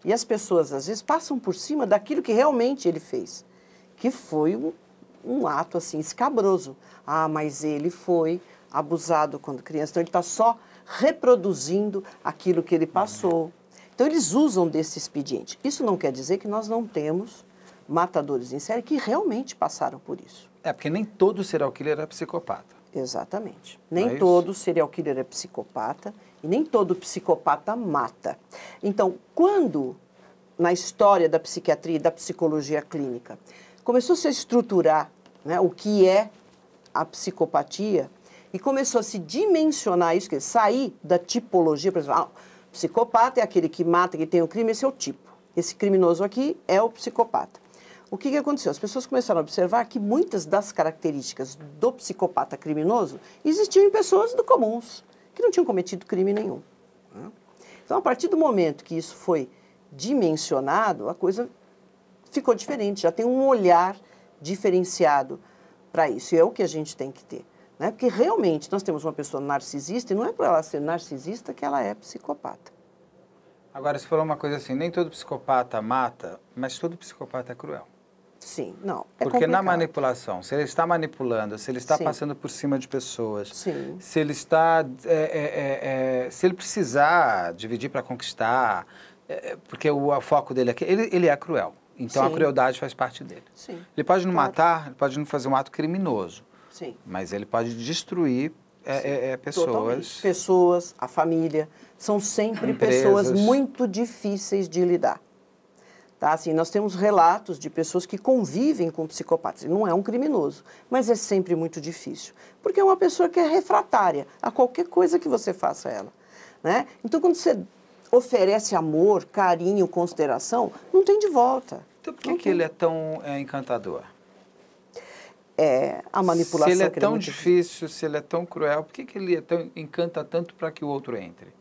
E as pessoas, às vezes, passam por cima daquilo que realmente ele fez, que foi um ato, assim, escabroso. Mas ele foi abusado quando criança, então ele está só reproduzindo aquilo que ele passou. Então, eles usam desse expediente. Isso não quer dizer que nós não temos matadores em série que realmente passaram por isso. Porque nem todo serial killer é psicopata. Exatamente. Nem todo serial killer é psicopata e nem todo psicopata mata. Então, quando, na história da psiquiatria e da psicologia clínica, começou a se estruturar, né, o que é a psicopatia e começou a se dimensionar isso, que sair da tipologia, por exemplo, psicopata é aquele que mata, que tem o crime, esse é o tipo. Esse criminoso aqui é o psicopata. O que aconteceu? As pessoas começaram a observar que muitas das características do psicopata criminoso existiam em pessoas comuns, que não tinham cometido crime nenhum. Então, a partir do momento que isso foi dimensionado, a coisa ficou diferente, já tem um olhar diferenciado para isso, e é o que a gente tem que ter. Né? Porque realmente nós temos uma pessoa narcisista, e não é por ela ser narcisista que ela é psicopata. Agora, você falou uma coisa assim, nem todo psicopata mata, mas todo psicopata é cruel. Sim, não. Porque na manipulação, se ele está manipulando, se ele está passando por cima de pessoas, se ele está, se ele precisar dividir para conquistar, porque o foco dele aqui, ele é cruel. Então a crueldade faz parte dele. Sim. Ele pode não matar, ele pode não fazer um ato criminoso, mas ele pode destruir pessoas. Totalmente. Pessoas, a família, são sempre empresas. Pessoas muito difíceis de lidar. Tá? Assim, nós temos relatos de pessoas que convivem com psicopatas. Ele não é um criminoso, mas é sempre muito difícil. Porque é uma pessoa que é refratária a qualquer coisa que você faça a ela. Né? Então, quando você oferece amor, carinho, consideração, não tem de volta. Então, por que ele é tão encantador? A manipulação. Se ele é tão difícil, se ele é tão cruel, por que ele encanta tanto para que o outro entre?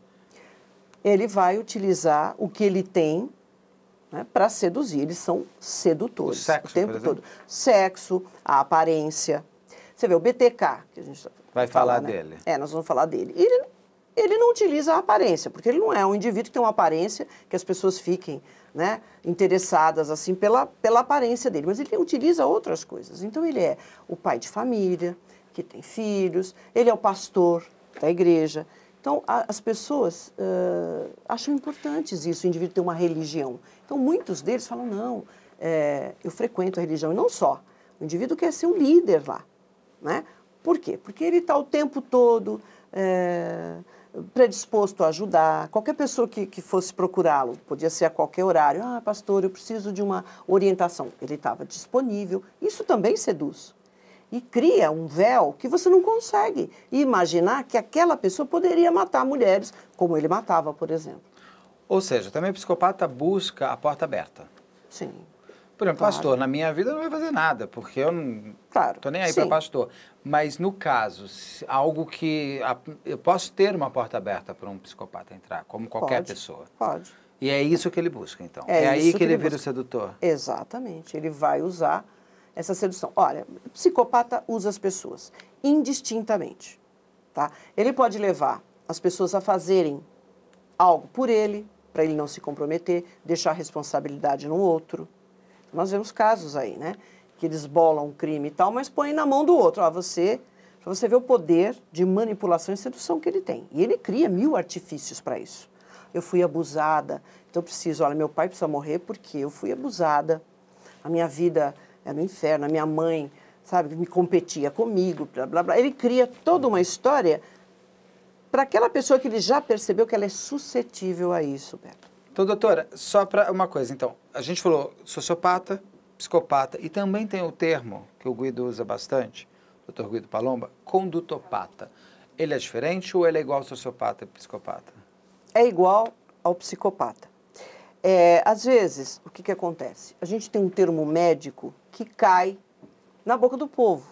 Ele vai utilizar o que ele tem, né, para seduzir. Eles são sedutores. O sexo, o tempo todo. Sexo, a aparência. Você vê, o BTK, que a gente vai falar dele. Nós vamos falar dele. Ele não utiliza a aparência, porque ele não é um indivíduo que tem uma aparência que as pessoas fiquem, né, interessadas assim pela aparência dele, mas ele utiliza outras coisas. Então, ele é o pai de família, que tem filhos, ele é o pastor da igreja. Então, as pessoas acham importantes isso, o indivíduo ter uma religião. Então, muitos deles falam, não, eu frequento a religião. E não só, o indivíduo quer ser um líder lá. Né? Por quê? Porque ele está o tempo todo predisposto a ajudar. Qualquer pessoa que fosse procurá-lo, podia ser a qualquer horário. Pastor, eu preciso de uma orientação. Ele estava disponível. Isso também seduz. E cria um véu que você não consegue imaginar que aquela pessoa poderia matar mulheres, como ele matava, por exemplo. Ou seja, também o psicopata busca a porta aberta. Sim. Por exemplo, pastor, na minha vida não vai fazer nada, porque eu não estou nem aí para pastor. Mas no caso, algo que eu posso ter uma porta aberta para um psicopata entrar, como qualquer pessoa. Pode. E é isso que ele busca, então. É aí que ele vira o sedutor. Exatamente. Ele vai usar essa sedução. Olha, o psicopata usa as pessoas indistintamente. Tá? Ele pode levar as pessoas a fazerem algo por ele, para ele não se comprometer, deixar a responsabilidade no outro. Nós vemos casos aí, né? Que eles bolam um crime e tal, mas põem na mão do outro. Você Para você ver o poder de manipulação e sedução que ele tem. E ele cria 1000 artifícios para isso. Eu fui abusada, então eu preciso, olha, meu pai precisa morrer porque eu fui abusada. A minha vida era um inferno, a minha mãe, sabe, me competia comigo, blá, blá, blá. Ele cria toda uma história para aquela pessoa que ele já percebeu que ela é suscetível a isso, Beto. Então, doutora, só para uma coisa, então, a gente falou sociopata, psicopata, e também tem o termo que o Guido usa bastante, o Dr. Guido Palomba, condutopata. Ele é diferente ou ele é igual ao sociopata e psicopata? É igual ao psicopata. Às vezes, o que acontece? A gente tem um termo médico que cai na boca do povo,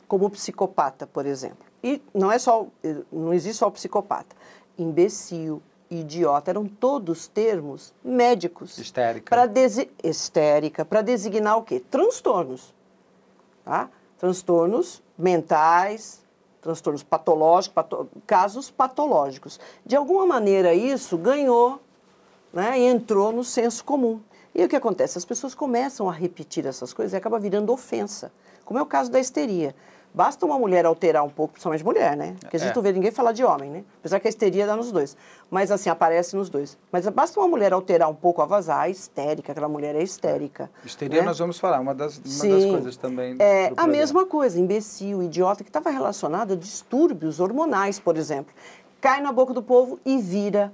como o psicopata, por exemplo. E não existe só o psicopata. Imbecil, idiota, eram todos termos médicos. Histérica. Histérica, para designar o quê? Transtornos. Tá? Transtornos mentais, transtornos patológicos, casos patológicos. De alguma maneira isso ganhou, né, e entrou no senso comum. E o que acontece? As pessoas começam a repetir essas coisas e acaba virando ofensa, como é o caso da histeria. Basta uma mulher alterar um pouco, principalmente mulher, né? Porque a gente não vê ninguém falar de homem, né? Apesar que a histeria dá nos dois. Mas assim, aparece nos dois. Mas basta uma mulher alterar um pouco a voz, histérica, aquela mulher é histérica. Histeria, né? Nós vamos falar, uma das coisas também. A mesma coisa, imbecil, idiota, que estava relacionado a distúrbios hormonais, por exemplo. Cai na boca do povo e vira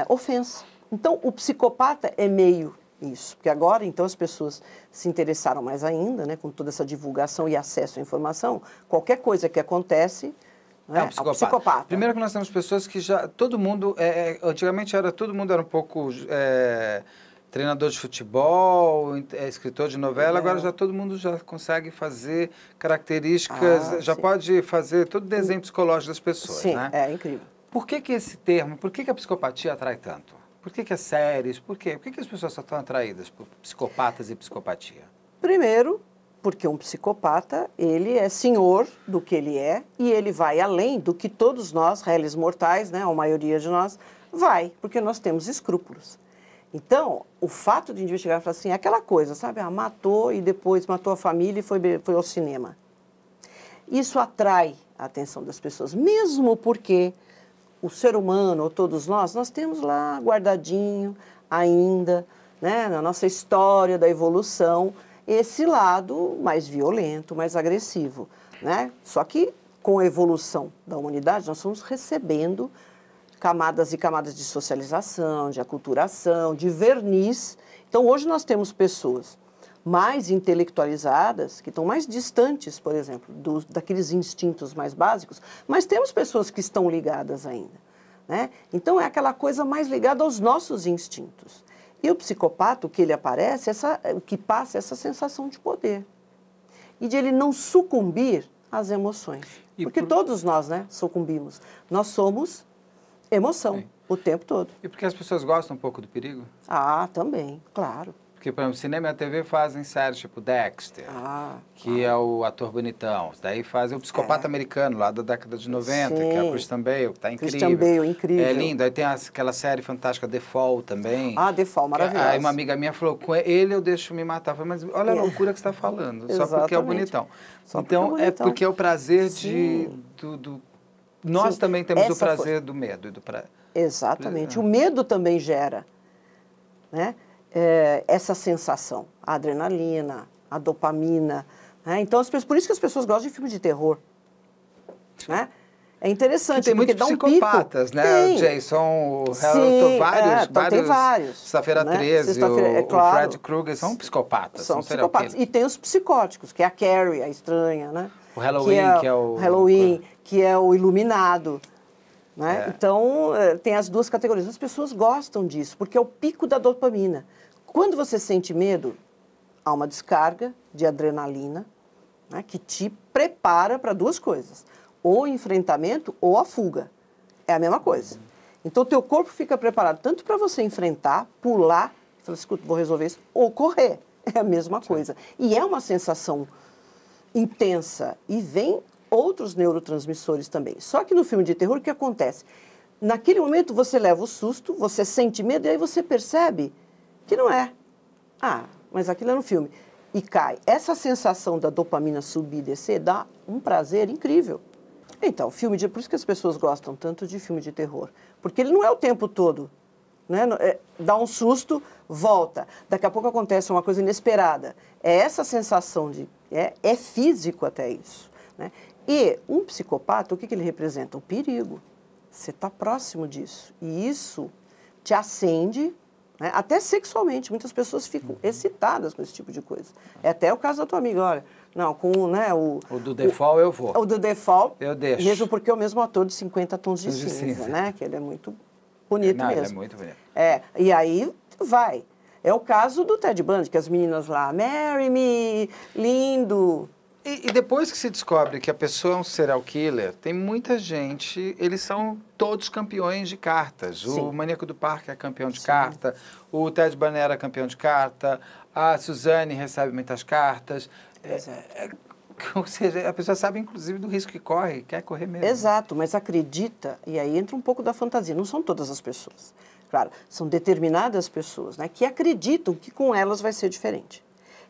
ofensa. Então, o psicopata é meio isso, porque agora, então, as pessoas se interessaram mais ainda, né, com toda essa divulgação e acesso à informação, qualquer coisa que acontece, né, é um psicopata. Primeiro que nós temos pessoas que já, todo mundo, antigamente todo mundo era um pouco treinador de futebol, escritor de novela, agora já todo mundo já consegue fazer características, já pode fazer todo o desenho psicológico das pessoas, sim, né? É incrível. Por que esse termo, por que a psicopatia atrai tanto? Por que as séries? Por quê? Por que as pessoas só estão atraídas por psicopatas e psicopatia? Primeiro, porque um psicopata, ele é senhor do que ele é e ele vai além do que todos nós, réis mortais, né, a maioria de nós, vai, porque nós temos escrúpulos. Então, o fato de investigar e falar assim, é aquela coisa, sabe? Matou e depois matou a família e foi ao cinema. Isso atrai a atenção das pessoas, mesmo porque o ser humano, ou todos nós temos lá guardadinho ainda, né, na nossa história da evolução, esse lado mais violento, mais agressivo, né? Só que com a evolução da humanidade, nós fomos recebendo camadas e camadas de socialização, de aculturação, de verniz. Então, hoje nós temos pessoas mais intelectualizadas, que estão mais distantes, por exemplo, daqueles instintos mais básicos, mas temos pessoas que estão ligadas ainda, né? Então, é aquela coisa mais ligada aos nossos instintos. E o psicopata, o que ele aparece, o que passa é essa sensação de poder. E de ele não sucumbir às emoções. Porque todos nós, né, sucumbimos. Nós somos emoção. Sim. O tempo todo. E porque as pessoas gostam um pouco do perigo? Também, claro. Porque, por exemplo, cinema e a TV fazem séries tipo Dexter, que é o ator bonitão. Daí fazem o psicopata americano, lá da década de 90, sim, que é o Christian Bale, que está incrível. Christian Bale, incrível. É lindo. Aí tem aquela série fantástica, The Fall, também. The Fall, maravilhosa. Aí uma amiga minha falou, com ele eu deixo me matar. Eu falei, mas olha a loucura que você está falando, só porque é o bonitão. Então, é porque é o prazer Nós também temos o prazer do medo. Exatamente. O medo também gera, né? Essa sensação, a adrenalina, a dopamina, né? Então, por isso que as pessoas gostam de filmes de terror, né? É interessante, tem muitos psicopatas, né? Tem. O Jason, o Harold, tem vários. Sexta-feira 13, o Fred Krueger, são psicopatas. São psicopatas. E tem os psicóticos, que é a Carrie, a estranha, né? O Halloween, que é o iluminado. Né? Então, tem as duas categorias. As pessoas gostam disso, porque é o pico da dopamina. Quando você sente medo, há uma descarga de adrenalina, né, que te prepara para duas coisas. Ou o enfrentamento ou a fuga. É a mesma coisa. Então, o teu corpo fica preparado tanto para você enfrentar, pular, falar, escuta, vou resolver isso, ou correr. É a mesma coisa. E é uma sensação intensa. E vem outros neurotransmissores também. Só que no filme de terror, o que acontece? Naquele momento, você leva o susto, você sente medo, e aí você percebe que não é. Mas aquilo é no filme. e cai. Essa sensação da dopamina subir e descer dá um prazer incrível. Então, por isso que as pessoas gostam tanto de filme de terror, porque ele não é o tempo todo, né? Dá um susto, volta. Daqui a pouco acontece uma coisa inesperada. É essa sensação é físico até isso, né? E um psicopata, o que ele representa? O perigo. Você está próximo disso. E isso te acende, né? Até sexualmente. Muitas pessoas ficam excitadas com esse tipo de coisa. É até o caso da tua amiga, olha. Não, né, o do default eu vou. O do default, eu deixo. Mesmo porque é o mesmo ator de 50 tons de cinza, né? Que ele é muito bonito mesmo. Ele é muito bonito. E aí vai. É o caso do Ted Bundy, que as meninas lá, marry me, lindo. E depois que se descobre que a pessoa é um serial killer, tem muita gente, eles são todos campeões de cartas. Sim. O Maníaco do Parque é campeão de carta, o Ted Bundy era campeão de carta, a Suzane recebe muitas cartas. Ou seja, a pessoa sabe, inclusive, do risco que corre, quer correr mesmo. Exato, mas acredita, e aí entra um pouco da fantasia, não são todas as pessoas. Claro, são determinadas pessoas, né, que acreditam que com elas vai ser diferente.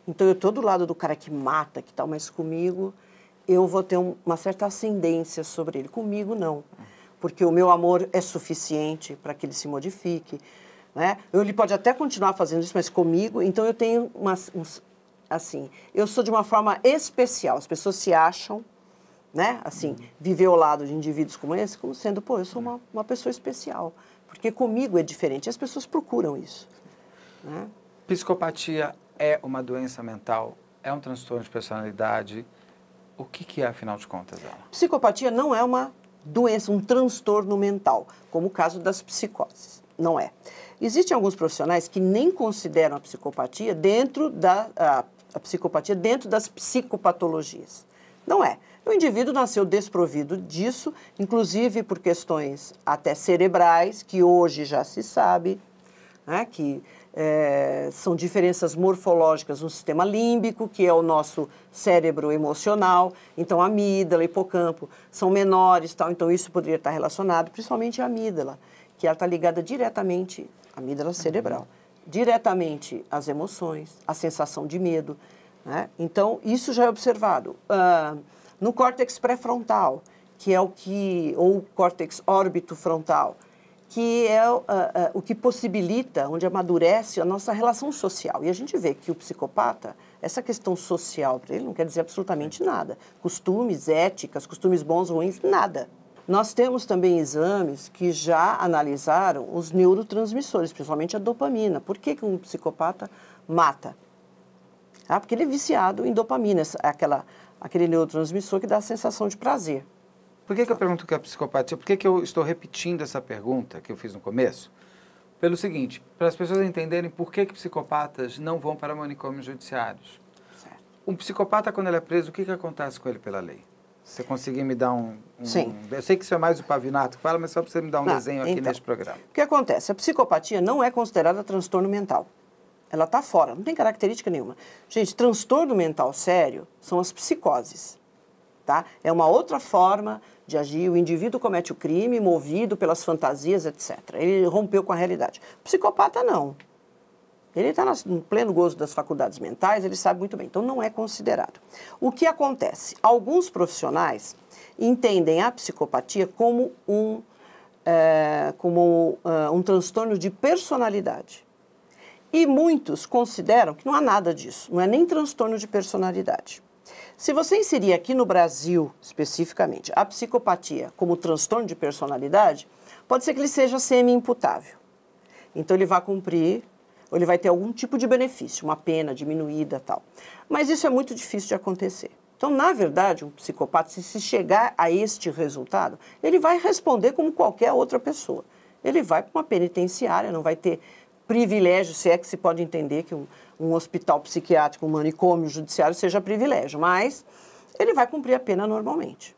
Então, eu estou do lado do cara que mata, que tal, mas comigo eu vou ter uma certa ascendência sobre ele. Comigo, não. Porque o meu amor é suficiente para que ele se modifique, né? Ele pode até continuar fazendo isso, mas comigo, então eu tenho assim, eu sou de uma forma especial. As pessoas se acham, né, assim, viver ao lado de indivíduos como esse, como sendo, pô, eu sou uma pessoa especial. Porque comigo é diferente. As pessoas procuram isso, né? Psicopatia é uma doença mental? É um transtorno de personalidade? O que é, afinal de contas, ela? Psicopatia não é uma doença, um transtorno mental, como o caso das psicoses. Não é. Existem alguns profissionais que nem consideram a psicopatia dentro a psicopatia dentro das psicopatologias. Não é. O indivíduo nasceu desprovido disso, inclusive por questões até cerebrais, que hoje já se sabe, né, que são diferenças morfológicas no sistema límbico, que é o nosso cérebro emocional. Então, a amígdala, hipocampo, são menores, tal, então isso poderia estar relacionado, principalmente a amígdala, que ela está ligada diretamente, a amígdala cerebral, diretamente às emoções, à sensação de medo, né? Então, isso já é observado. No córtex pré-frontal, que é ou córtex órbito-frontal, que é o que possibilita, onde amadurece a nossa relação social. E a gente vê que o psicopata, essa questão social para ele não quer dizer absolutamente nada. Costumes, éticas, costumes bons, ruins, nada. Nós temos também exames que já analisaram os neurotransmissores, principalmente a dopamina. Por que um psicopata mata? Porque ele é viciado em dopamina, aquele neurotransmissor que dá a sensação de prazer. Por que eu pergunto o que é psicopatia? Por que eu estou repetindo essa pergunta que eu fiz no começo? Pelo seguinte, para as pessoas entenderem por que psicopatas não vão para manicômios judiciários. Certo. Um psicopata, quando ele é preso, o que acontece com ele pela lei? Se você conseguir me dar Sim. Eu sei que isso é mais o Pavinato que fala, mas só para você me dar um desenho aqui neste programa. O que acontece? A psicopatia não é considerada transtorno mental. Ela está fora, não tem característica nenhuma. Gente, transtorno mental sério são as psicoses. Tá? É uma outra forma de agir. O indivíduo comete o crime movido pelas fantasias, etc. Ele rompeu com a realidade. O psicopata, não. Ele está no pleno gozo das faculdades mentais, ele sabe muito bem. Então, não é considerado. O que acontece? Alguns profissionais entendem a psicopatia como um transtorno de personalidade. E muitos consideram que não há nada disso. Não é nem transtorno de personalidade. Se você inserir aqui no Brasil, especificamente, a psicopatia como transtorno de personalidade, pode ser que ele seja semi-imputável. Então, ele vai cumprir, ou ele vai ter algum tipo de benefício, uma pena diminuída e tal. Mas isso é muito difícil de acontecer. Então, na verdade, um psicopata, se chegar a este resultado, ele vai responder como qualquer outra pessoa. Ele vai para uma penitenciária, não vai ter privilégio, se é que se pode entender que um hospital psiquiátrico, um manicômio judiciário seja privilégio, mas ele vai cumprir a pena normalmente.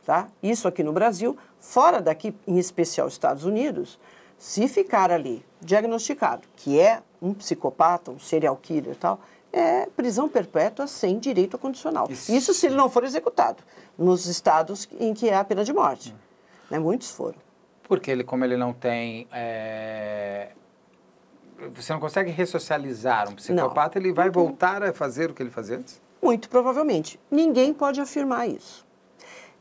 Tá? Isso aqui no Brasil, fora daqui, em especial Estados Unidos, se ficar ali diagnosticado que é um psicopata, um serial killer e tal, é prisão perpétua sem direito a condicional. Isso se ele não for executado, nos estados em que é a pena de morte. Né? Muitos foram. Porque como ele não tem você não consegue ressocializar um psicopata, ele vai voltar a fazer o que ele fazia antes? Muito provavelmente. Ninguém pode afirmar isso.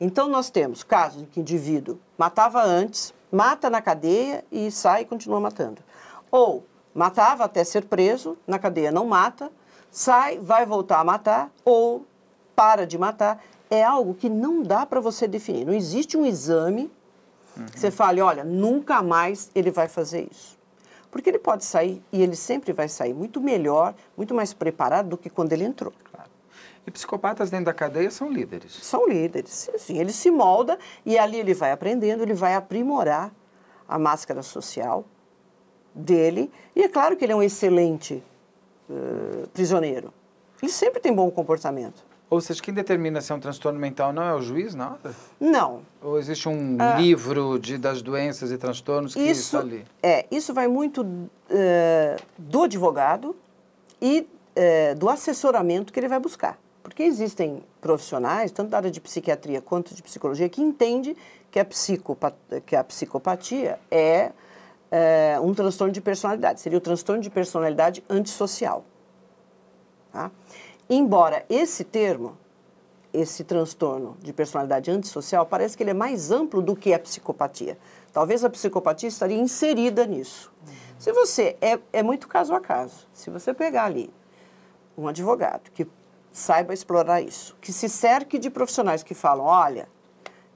Então, nós temos casos em que o indivíduo matava antes, mata na cadeia e sai e continua matando. Ou matava até ser preso, na cadeia não mata, sai, vai voltar a matar, ou para de matar. É algo que não dá para você definir. Não existe um exame que você fale, olha, nunca mais ele vai fazer isso. Porque ele pode sair, e ele sempre vai sair muito melhor, muito mais preparado do que quando ele entrou. Claro. E psicopatas dentro da cadeia são líderes? São líderes, sim. Ele se molda e ali ele vai aprendendo, ele vai aprimorar a máscara social dele. E é claro que ele é um excelente prisioneiro. Ele sempre tem bom comportamento. Ou seja, quem determina se é um transtorno mental não é o juiz, nada? Não. Ou existe um livro das doenças e transtornos que está ali? Isso vai muito do advogado e do assessoramento que ele vai buscar. Porque existem profissionais, tanto da área de psiquiatria quanto de psicologia, que entendem que a psicopatia é um transtorno de personalidade. Seria o transtorno de personalidade antissocial. Tá? Embora esse termo, esse transtorno de personalidade antissocial, parece que ele é mais amplo do que a psicopatia. Talvez a psicopatia estaria inserida nisso. Se você, é muito caso a caso, se você pegar ali um advogado que saiba explorar isso, que se cerque de profissionais que falam, olha,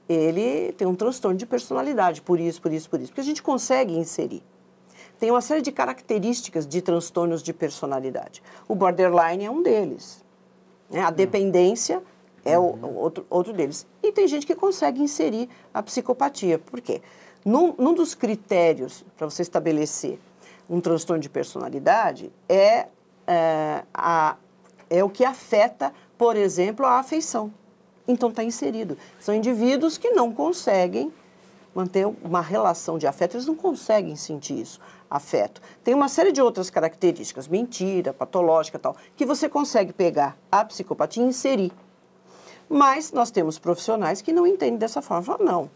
ele tem um transtorno de personalidade, por isso, porque a gente consegue inserir. Tem uma série de características de transtornos de personalidade. O borderline é um deles. A dependência é outro deles. E tem gente que consegue inserir a psicopatia. Por quê? Num dos critérios para você estabelecer um transtorno de personalidade é o que afeta, por exemplo, a afeição. Então está inserido. São indivíduos que não conseguem manter uma relação de afeto, eles não conseguem sentir isso, afeto. Tem uma série de outras características, mentira, patológica e tal, que você consegue pegar a psicopatia e inserir. Mas nós temos profissionais que não entendem dessa forma. Falam, não,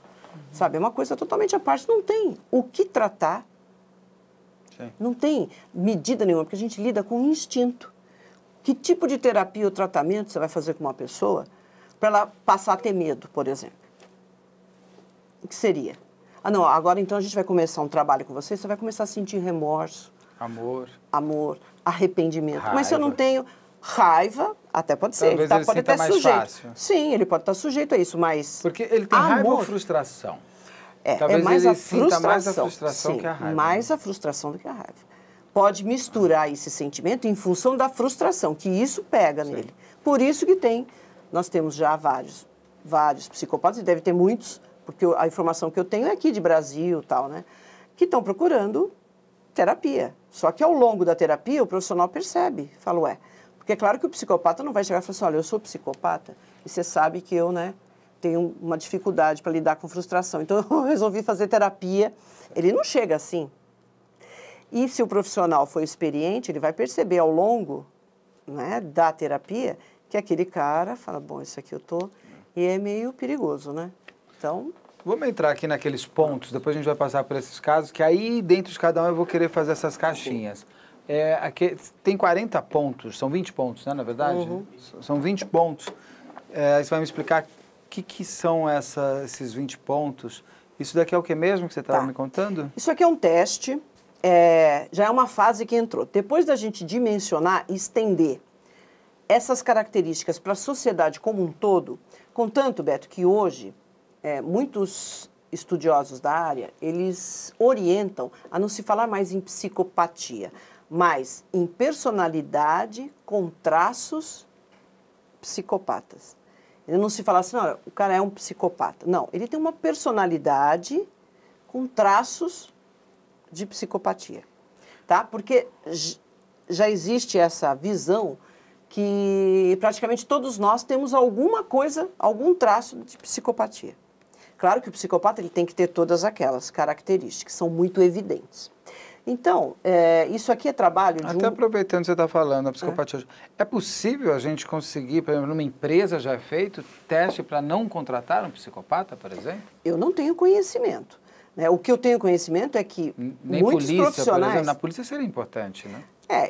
sabe, é uma coisa totalmente à parte, não tem o que tratar, sim, não tem medida nenhuma, porque a gente lida com instinto. Que tipo de terapia ou tratamento você vai fazer com uma pessoa para ela passar a ter medo, por exemplo? O que seria? Ah, não, agora então a gente vai começar um trabalho com você vai começar a sentir remorso. Amor, arrependimento. Raiva. Mas se eu não tenho raiva, até pode ser. Talvez ele pode estar mais sujeito. Fácil. Sim, ele pode estar sujeito a isso, mas... Porque ele tem raiva ou frustração? Talvez mais ele a frustração. Sinta mais a frustração sim, que a raiva. Mais a frustração do que a raiva. Pode misturar esse sentimento em função da frustração, que isso pega nele. Por isso que nós temos já vários psicopatas, e deve ter muitos, porque a informação que eu tenho é aqui de Brasil e tal, né? Que estão procurando terapia. Só que ao longo da terapia o profissional percebe, fala, ué, porque é claro que o psicopata não vai chegar e falar assim, olha, eu sou psicopata e você sabe que eu, né, tenho uma dificuldade para lidar com frustração. Então eu resolvi fazer terapia. Ele não chega assim. E se o profissional for experiente, ele vai perceber ao longo, né, da terapia que aquele cara fala, bom, isso aqui eu tô... E é meio perigoso, né? Então... Vamos entrar aqui naqueles pontos, depois a gente vai passar por esses casos, que aí dentro de cada um eu vou querer fazer essas caixinhas. Aqui, tem 40 pontos, são 20 pontos, né, na verdade? Uhum. São 20 pontos. Aí você vai me explicar o que são esses 20 pontos. Isso daqui é o que mesmo que você estava me contando? Isso aqui é um teste, já é uma fase que entrou. Depois da gente dimensionar e estender essas características para a sociedade como um todo, contanto, Beto, que hoje muitos estudiosos da área, eles orientam a não se falar mais em psicopatia, mas em personalidade com traços psicopatas. Ele não se fala assim, não, o cara é um psicopata. Não, ele tem uma personalidade com traços de psicopatia, tá? Porque já existe essa visão que praticamente todos nós temos alguma coisa, algum traço de psicopatia. Claro que o psicopata ele tem que ter todas aquelas características, são muito evidentes. Então, isso aqui é trabalho de Até aproveitando que você está falando, a psicopatia. É possível a gente conseguir, por exemplo, numa empresa já é feito, teste para não contratar um psicopata, por exemplo? Eu não tenho conhecimento, Né? O que eu tenho conhecimento é que Nem muitos polícia, profissionais... por exemplo, na polícia seria importante, né?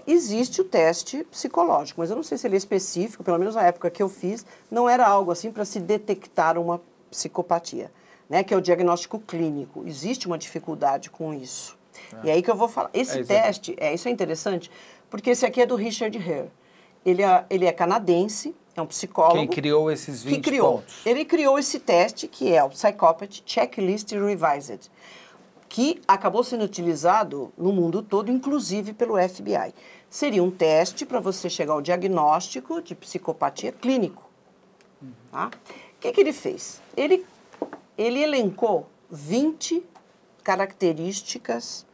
Existe o teste psicológico, mas eu não sei se ele é específico, pelo menos na época que eu fiz, não era algo assim para se detectar uma psicopatia, né? Que é o diagnóstico clínico. Existe uma dificuldade com isso. E aí que eu vou falar. Esse teste, isso é interessante, porque esse aqui é do Richard Hare. Ele é canadense, é um psicólogo. Quem criou esses 20 pontos? Ele criou esse teste, que é o Psychopath Checklist Revised, que acabou sendo utilizado no mundo todo, inclusive pelo FBI. Seria um teste para você chegar ao diagnóstico de psicopatia clínico. Tá? O que ele fez? Ele elencou 20 características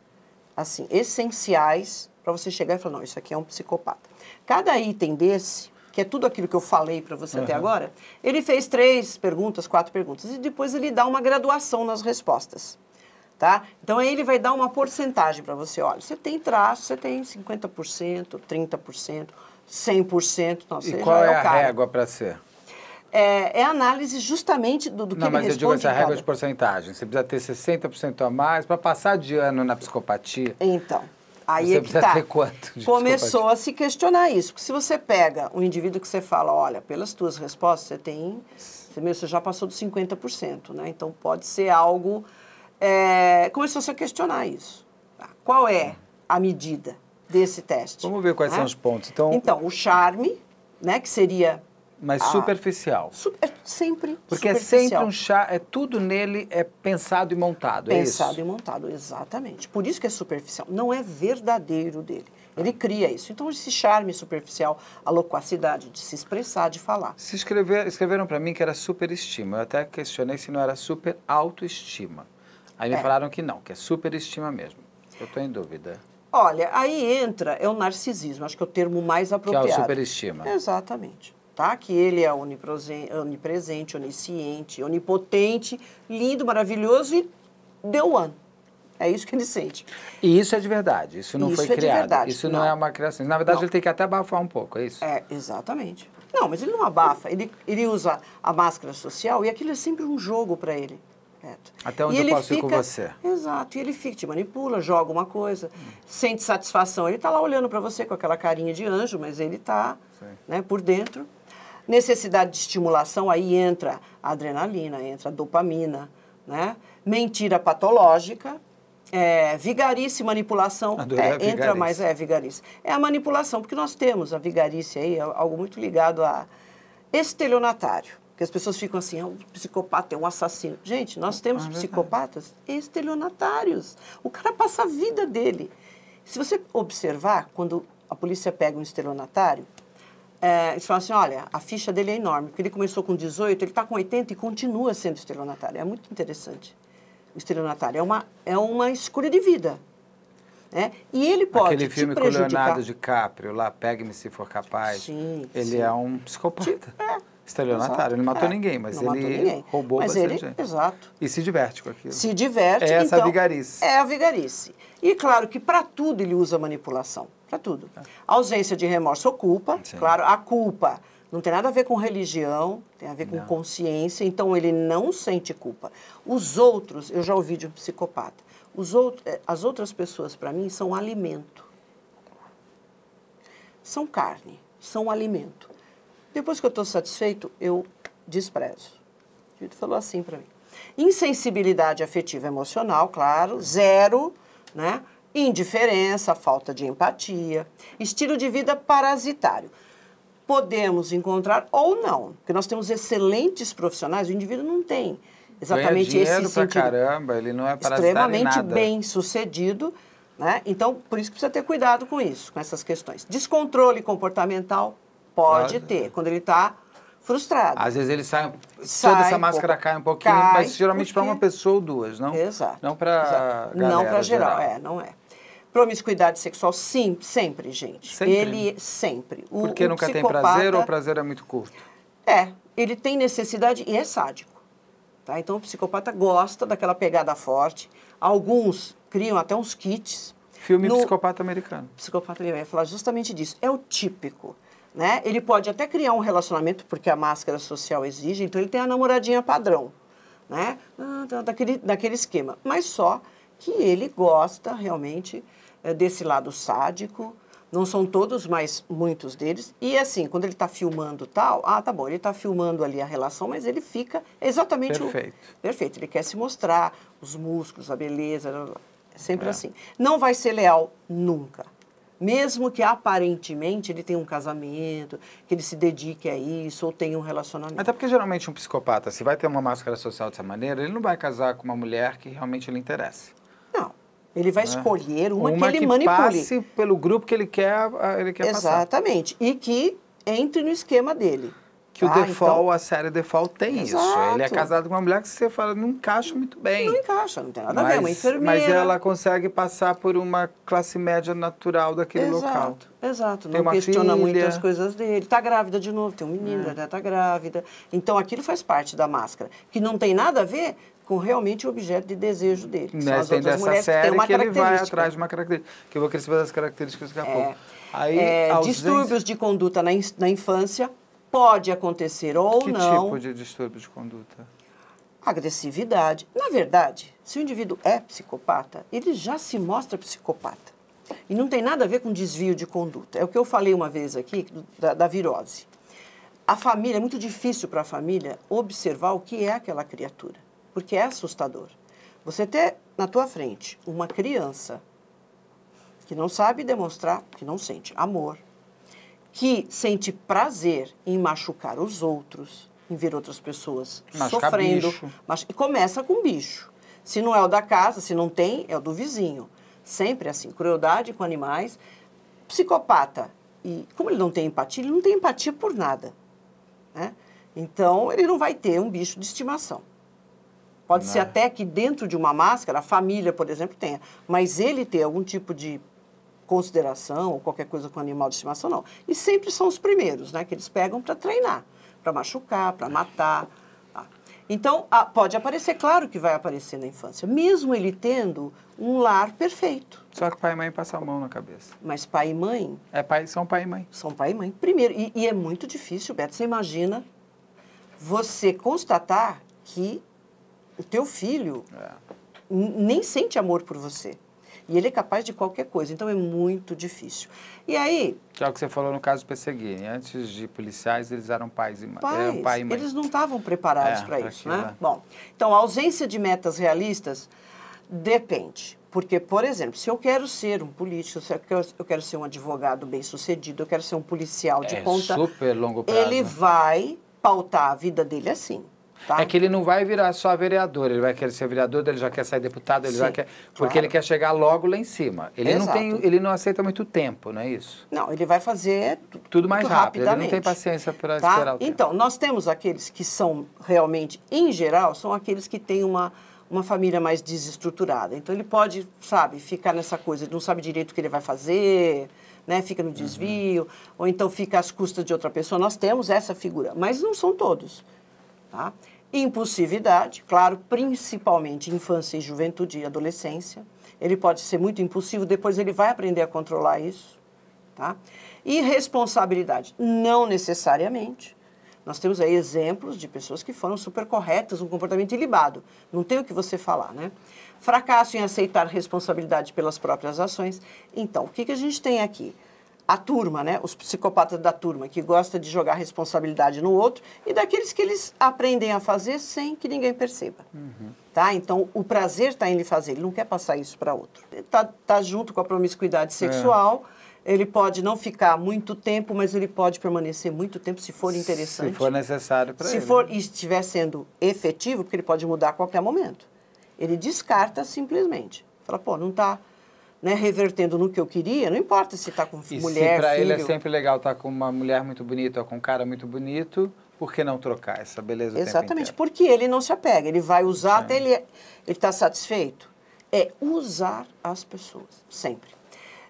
assim, essenciais para você chegar e falar, não, isso aqui é um psicopata. Cada item desse, que é tudo aquilo que eu falei para você até agora, ele fez 3 perguntas, 4 perguntas, e depois ele dá uma graduação nas respostas. Tá? Então, aí ele vai dar uma porcentagem para você. Olha, você tem traço, você tem 50%, 30%, 100%. Não, e qual é a régua para ser? É análise justamente do que ele responde. Não, mas eu digo essa régua de porcentagem. Você precisa ter 60% a mais para passar de ano na psicopatia. Então, aí você é que precisa ter quanto de começou a se questionar isso. Porque se você pega um indivíduo que você fala, olha, pelas tuas respostas, você já passou dos 50%, né? Então, pode ser algo... começou-se a questionar isso. Tá? Qual é a medida desse teste? Vamos ver quais são os pontos. Então, o charme, né, que seria... Mas superficial. Sempre porque superficial. É sempre um chá, tudo nele é pensado e montado, é isso? Pensado e montado, exatamente. Por isso que é superficial. Não é verdadeiro dele. Ele cria isso. Então, esse charme superficial, a loquacidade de se expressar, de falar. Escreveram para mim que era superestima. Eu até questionei se não era super autoestima. Aí me falaram que não, que é superestima mesmo. Eu estou em dúvida. Olha, aí entra, o narcisismo, acho que é o termo mais apropriado. Que é o superestima. Exatamente. Tá? Que ele é onipresente, onisciente, onipotente, lindo, maravilhoso e the one. É isso que ele sente. E isso é de verdade, isso não foi criado. De verdade. Isso não é uma criação. Na verdade, ele tem que até abafar um pouco, é isso? Exatamente. Não, mas ele não abafa, ele usa a máscara social e aquilo é sempre um jogo para ele. Até onde eu posso ir com você. Exato, e ele fica, te manipula, joga uma coisa, sente satisfação. Ele está lá olhando para você com aquela carinha de anjo, mas ele está, né, por dentro. Necessidade de estimulação, aí entra a adrenalina, entra a dopamina, né? Mentira patológica, vigarice, manipulação. Entra mais, vigarice. É a manipulação, porque nós temos a vigarice aí, algo muito ligado a estelionatário. Porque as pessoas ficam assim, o psicopata é um assassino. Gente, nós temos psicopatas estelionatários. O cara passa a vida dele. Se você observar, quando a polícia pega um estelionatário, eles falam assim, olha, a ficha dele é enorme, porque ele começou com 18, ele está com 80 e continua sendo estelionatário. É muito interessante. O estelionatário é uma escolha de vida. Né? E ele pode Aquele filme com o Leonardo DiCaprio, lá, Pegue-me se for capaz. Ele é um psicopata. Estelionatário. Ele não matou ninguém, mas ele roubou bastante gente. Exato. E se diverte com aquilo. Se diverte, então... Essa vigarice. É a vigarice. E claro que para tudo ele usa manipulação. Para tudo. Ausência de remorso ou culpa. Claro, a culpa não tem nada a ver com religião, tem a ver com consciência, então ele não sente culpa. Os outros, eu já ouvi de um psicopata, as outras pessoas para mim são alimento. São carne, são alimento. Depois que eu estou satisfeito, eu desprezo. Ele falou assim para mim. Insensibilidade afetiva e emocional, claro, 0, né? Indiferença, falta de empatia, estilo de vida parasitário. Podemos encontrar ou não, porque nós temos excelentes profissionais, o indivíduo não tem exatamente esse sentido. Pra caramba, ele não é parasitário extremamente bem sucedido, né? Então, por isso que precisa ter cuidado com isso, com essas questões. Descontrole comportamental pode ter, quando ele está frustrado. Às vezes ele sai toda essa máscara cai um pouquinho, mas geralmente para uma pessoa ou duas, não? Exato. Não para não para geral, não é. Promiscuidade sexual, sim, sempre, gente. Sempre. Ele sempre. Porque nunca tem prazer ou o prazer é muito curto? Ele tem necessidade e é sádico. Tá? Então o psicopata gosta daquela pegada forte. Alguns criam até uns kits. Filme Psicopata Americano. Psicopata, eu ia falar justamente disso. É o típico. Né? Ele pode até criar um relacionamento, porque a máscara social exige, então ele tem a namoradinha padrão. né? Daquele esquema. Mas só que ele gosta realmente desse lado sádico. Não são todos, mas muitos deles. E assim, quando ele está filmando tal, tá bom, ele está filmando ali a relação, mas ele fica exatamente perfeito. Perfeito. Ele quer se mostrar, os músculos, a beleza, é sempre assim. Não vai ser leal nunca. Mesmo que aparentemente ele tenha um casamento, que ele se dedique a isso, ou tenha um relacionamento. Até porque geralmente um psicopata, se vai ter uma máscara social dessa maneira, ele não vai casar com uma mulher que realmente lhe interesse. Não. Ele vai escolher uma que ele que manipule. passe pelo grupo que ele quer passar. Exatamente. E que entre no esquema dele. Que o Default, a série Default tem isso. Ele é casado com uma mulher que você fala, não encaixa muito bem. Não encaixa, não tem nada a ver, uma enfermeira. Mas ela consegue passar por uma classe média natural daquele local. Exato, não questiona muitas coisas dele. Está grávida de novo, tem um menino, está grávida. Então aquilo faz parte da máscara, que não tem nada a ver com realmente o objeto de desejo dele. São as outras mulheres que tem uma que ele vai atrás de uma característica. Que eu vou querer saber das características daqui a pouco. Distúrbios de conduta na infância. Pode acontecer ou não. Que tipo de distúrbio de conduta? Agressividade. Na verdade, se o indivíduo é psicopata, ele já se mostra psicopata. E não tem nada a ver com desvio de conduta. É o que eu falei uma vez aqui da virose. A família, é muito difícil para a família observar o que é aquela criatura, porque é assustador. Você ter na tua frente uma criança que não sabe demonstrar, que não sente amor, que sente prazer em machucar os outros, em ver outras pessoas sofrendo. E começa com bicho. Se não é o da casa, se não tem, é o do vizinho. Sempre assim, crueldade com animais. Psicopata, e como ele não tem empatia, ele não tem empatia por nada. Né? Então, ele não vai ter um bicho de estimação. Pode ser até que dentro de uma máscara, a família, por exemplo, tenha. Mas ele ter algum tipo de consideração ou qualquer coisa com animal de estimação, não. E sempre são os primeiros, né? Que eles pegam para treinar, para machucar, para matar. Tá? Então, pode aparecer, claro que vai aparecer na infância, mesmo ele tendo um lar perfeito. Só que pai e mãe passam a mão na cabeça. Mas pai e mãe... São pai e mãe. São pai e mãe. Primeiro, e é muito difícil, Beto, você imagina você constatar que o teu filho nem sente amor por você. E ele é capaz de qualquer coisa, então é muito difícil. E aí... Que é o que você falou no caso do Pesseguini. Antes de policiais, eles eram pais e mãe. Pai e mãe. Eles não estavam preparados para isso, né? Bom, então a ausência de metas realistas depende. Porque, por exemplo, se eu quero ser um político, se eu quero ser um advogado bem-sucedido, eu quero ser um policial de ponta... super longo prazo. Ele vai pautar a vida dele assim. Tá? É que ele não vai virar só vereador, ele vai querer ser vereador, ele já quer ser deputado, ele já quer, porque ele quer chegar logo lá em cima. Ele não aceita muito tempo, não é isso? Não, ele vai fazer tudo mais rápido, ele não tem paciência para esperar o tempo. Então, nós temos aqueles que são realmente, em geral, são aqueles que têm uma família mais desestruturada. Então, ele pode, sabe, ficar nessa coisa, não sabe direito o que ele vai fazer, né? Fica no desvio, ou então fica às custas de outra pessoa. Nós temos essa figura, mas não são todos, tá? Impulsividade, claro, principalmente infância e juventude e adolescência. Ele pode ser muito impulsivo, depois ele vai aprender a controlar isso. Tá? Irresponsabilidade, não necessariamente. Nós temos aí exemplos de pessoas que foram super corretas, um comportamento ilibado. Não tem o que você falar, né? Fracasso em aceitar responsabilidade pelas próprias ações. Então, o que a gente tem aqui? A turma, né? Os psicopatas da turma, que gosta de jogar responsabilidade no outro, e daqueles que eles aprendem a fazer sem que ninguém perceba. Tá? Então, o prazer está em ele fazer, ele não quer passar isso para outro. Tá junto com a promiscuidade sexual, ele pode não ficar muito tempo, mas ele pode permanecer muito tempo se for interessante. Se for necessário para ele. Se for e estiver sendo efetivo, porque ele pode mudar a qualquer momento. Ele descarta simplesmente. Fala, pô, não está... Né, revertendo no que eu queria, não importa se está com mulher, filho... E se para ele é sempre legal estar com uma mulher muito bonita ou com um cara muito bonito, por que não trocar essa beleza o tempo inteiro? Exatamente, porque ele não se apega, ele vai usar até ele está satisfeito. É usar as pessoas, sempre.